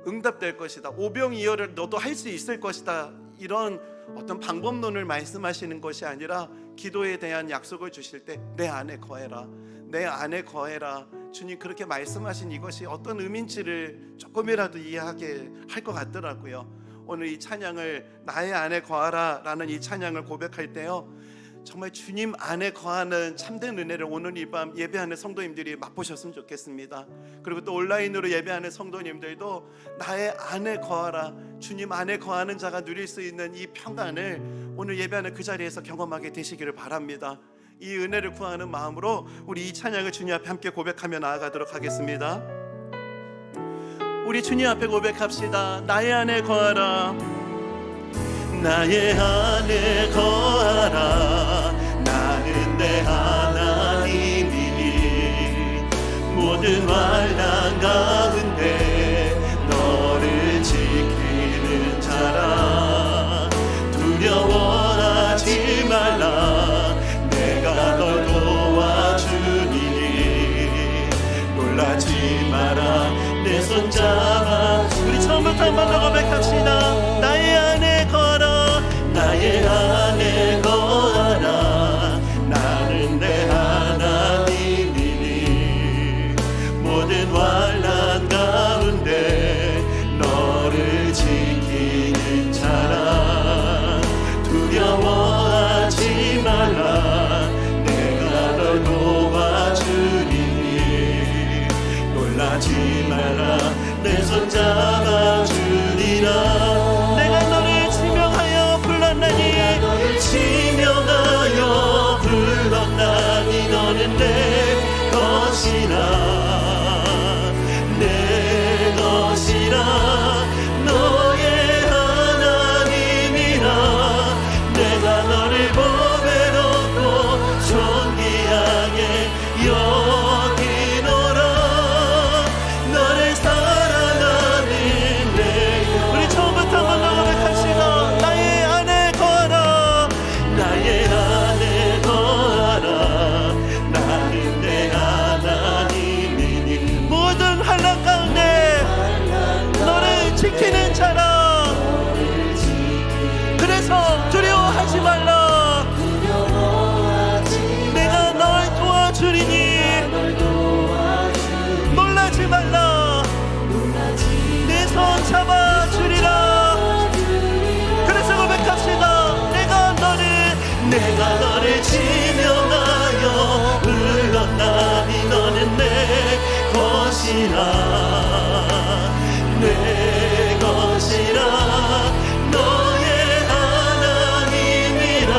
응답될 것이다, 오병이어를 너도 할 수 있을 것이다, 이런 어떤 방법론을 말씀하시는 것이 아니라 기도에 대한 약속을 주실 때 내 안에 거해라, 내 안에 거해라. 주님 그렇게 말씀하신 이것이 어떤 의미인지를 조금이라도 이해하게 할 것 같더라고요. 오늘 이 찬양을 나의 안에 거하라 라는 이 찬양을 고백할 때요, 정말 주님 안에 거하는 참된 은혜를 오늘 이 밤 예배하는 성도님들이 맛보셨으면 좋겠습니다. 그리고 또 온라인으로 예배하는 성도님들도 나의 안에 거하라, 주님 안에 거하는 자가 누릴 수 있는 이 평안을 오늘 예배하는 그 자리에서 경험하게 되시기를 바랍니다. 이 은혜를 구하는 마음으로 우리 이 찬양을 주님 앞에 함께 고백하며 나아가도록 하겠습니다. 우리 주님 앞에 고백합시다. 나의 안에 거하라, 나의 안에 거하라. 나는 내 하나님이니 모든 환난 가운데 너를 지키는 자라. 두려워하지 말라, 내가 널 도와주리니 놀라지 마라, 내 손잡아. 우리 처음부터 한 번 더 고백합시다. 나의 안에 거하라, 나의 안에 거하라. 나는 내 하나님이니 모든 환난 가운데 너를 지키는 자라. 두려워하지 말라, 내가 널 도와주리니 놀라지 말라, 내 손 잡아주리라. 내가 너를 지명하여 불렀나니, 너를 지명하여 불렀나니 너는 내 것이라, 내 것이라. 너의 하나님이라. 내가 너를 보배롭고 존귀하게 여기노라. 너를 사랑하는 내 영. 우리 처음부터 한번 고백합시다. 나의 안에 거하라, 나의 안에 거하라. 나는 내 하나님이니 모든 환난 가운데 너를 지키는 자라. 그래서 두려워하지 말라, 내가 널 도와주리니 놀라지 말라, 내 손 잡아주리라. 그래서 고백합시다. 내가 너를 지명하여 불렀나니 너는 내 것이라, 내 것이라. 너의 하나님이라.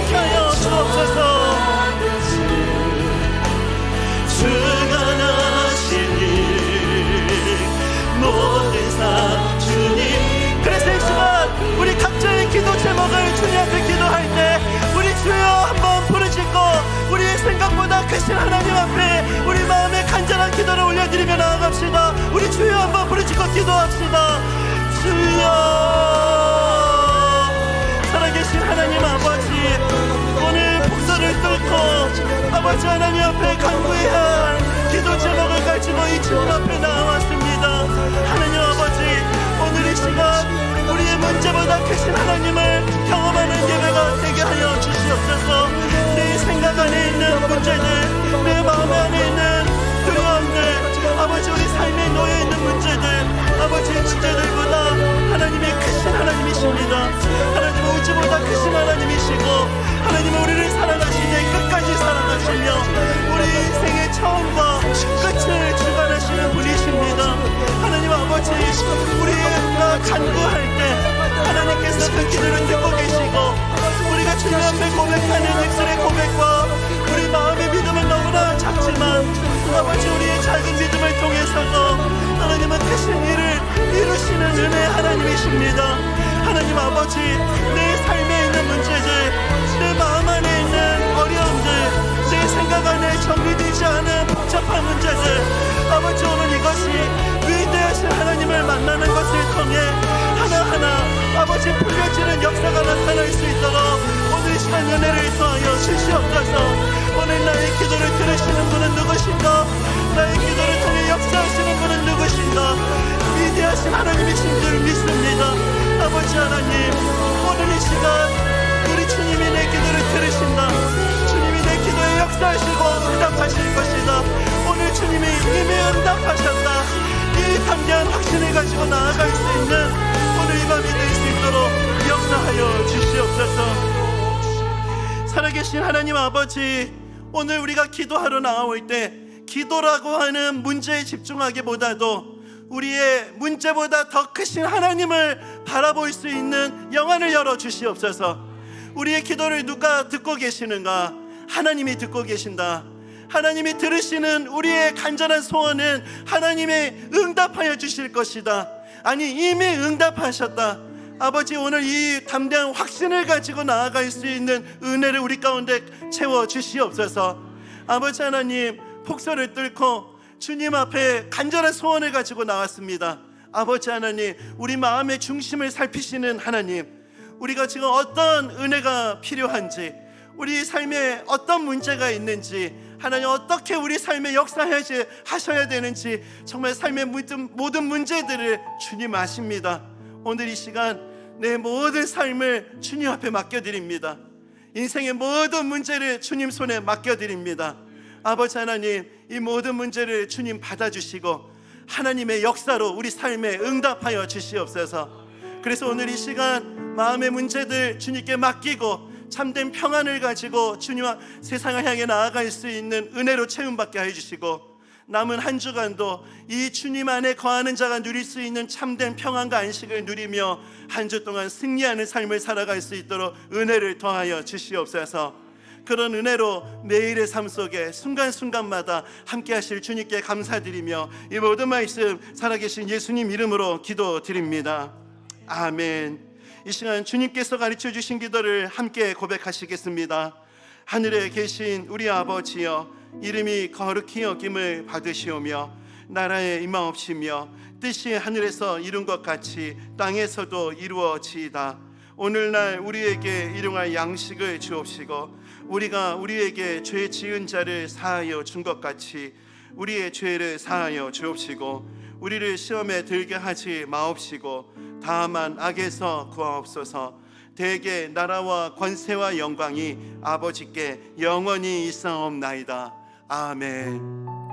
자유케 하여 주옵소서. 주가 하신 일 모든 사 주님. 그래서 이 시간 우리 각자의 기도 제목을 주님 앞에 기도할 때 우리 주여 한번 부르짖고 우리의 생각보다 크신 하나님 앞에 우리 마음의 간절한 기도를 올려드리며 나아갑시다. 우리 주여 한번 부르짖고 기도합시다. 주여, 살아계신 하나님 아버지, 오늘 복서를 뚫고 아버지 하나님 앞에 간구해야 할 기도 제목을 가지고 이 주님 앞에 나왔습니다. 하나님 아버지, 오늘 이 시간 우리의 문제보다 크신 하나님을 경험하는 예배가 되게 하여 주시옵소서. 내 생각 안에 있는 문제들, 내 마음 안에 있는 두려움들, 아버지 우리 삶에 놓여있는 문제들, 아버지의 문제들보다 하나님이 크신 하나님이십니다. 하나님은 우주보다 크신 하나님이시고 하나님은 우리를 사랑하시되 끝까지 사랑하시며 우리 인생의 처음과 끝을 주관하시는 분이십니다. 하나님 아버지, 우리가 간구할 때 하나님께서 그 기도를 듣고 계시고 우리가 주님 앞에 고백하는 입술의 고백과 우리 마음의 믿음은 너무나 작지만 아버지 우리의 작은 믿음을 통해서도 하나님은 크신 일을 이루시는 은혜의 하나님이십니다. 하나님 아버지, 내 삶에 있는 문제들, 내 마음 안에 있는 어려움들, 내 생각 안에 정리되지 않은 복잡한 문제들, 아버지 오늘 이것이 위대하신 하나님을 만나는 것을 통해 하나하나 아버지 풀려지는 역사가 나타날 수 있도록 오늘 이 시간 은혜를 더하여 주시옵소서. 오늘 나의 기도를 들으시는 분은 누구신가? 나의 기도를 통해 역사하시는 분은 누구신가? 위대하신 하나님이신 줄 믿습니다. 아버지 하나님, 오늘 이 시간 우리 주님이 내 기도를 들으신다. 주님이 내 기도에 역사하시고 응답하실 것이다. 오늘 주님이 이미 응답하셨다. 이 담대한 확신을 가지고 나아갈 수 있는 오늘 이 밤이 될 수 있도록 역사하여 주시옵소서. 살아계신 하나님 아버지, 오늘 우리가 기도하러 나올 때 기도라고 하는 문제에 집중하기보다도 우리의 문제보다 더 크신 하나님을 바라볼 수 있는 영안을 열어 주시옵소서. 우리의 기도를 누가 듣고 계시는가? 하나님이 듣고 계신다. 하나님이 들으시는 우리의 간절한 소원은 하나님이 응답하여 주실 것이다. 아니, 이미 응답하셨다. 아버지, 오늘 이 담대한 확신을 가지고 나아갈 수 있는 은혜를 우리 가운데 채워 주시옵소서. 아버지 하나님, 폭소를 뚫고 주님 앞에 간절한 소원을 가지고 나왔습니다. 아버지 하나님, 우리 마음의 중심을 살피시는 하나님, 우리가 지금 어떤 은혜가 필요한지, 우리 삶에 어떤 문제가 있는지, 하나님 어떻게 우리 삶에 역사하셔야 되는지 정말 삶의 모든 문제들을 주님 아십니다. 오늘 이 시간 내 모든 삶을 주님 앞에 맡겨드립니다. 인생의 모든 문제를 주님 손에 맡겨드립니다. 아버지 하나님, 이 모든 문제를 주님 받아주시고 하나님의 역사로 우리 삶에 응답하여 주시옵소서. 그래서 오늘 이 시간 마음의 문제들 주님께 맡기고 참된 평안을 가지고 주님과 세상을 향해 나아갈 수 있는 은혜로 채움받게 해주시고 남은 한 주간도 이 주님 안에 거하는 자가 누릴 수 있는 참된 평안과 안식을 누리며 한 주 동안 승리하는 삶을 살아갈 수 있도록 은혜를 더하여 주시옵소서. 그런 은혜로 매일의 삶 속에 순간순간마다 함께 하실 주님께 감사드리며 이 모든 말씀 살아계신 예수님 이름으로 기도드립니다. 아멘. 이 시간 주님께서 가르쳐 주신 기도를 함께 고백하시겠습니다. 하늘에 계신 우리 아버지여, 이름이 거룩히 여김을 받으시오며 나라에 임하옵시며 뜻이 하늘에서 이룬 것 같이 땅에서도 이루어지이다. 오늘날 우리에게 일용할 양식을 주옵시고 우리가 우리에게 죄 지은 자를 사하여 준 것 같이 우리의 죄를 사하여 주옵시고 우리를 시험에 들게 하지 마옵시고 다만 악에서 구하옵소서. 대개 나라와 권세와 영광이 아버지께 영원히 있사옵나이다. 아멘.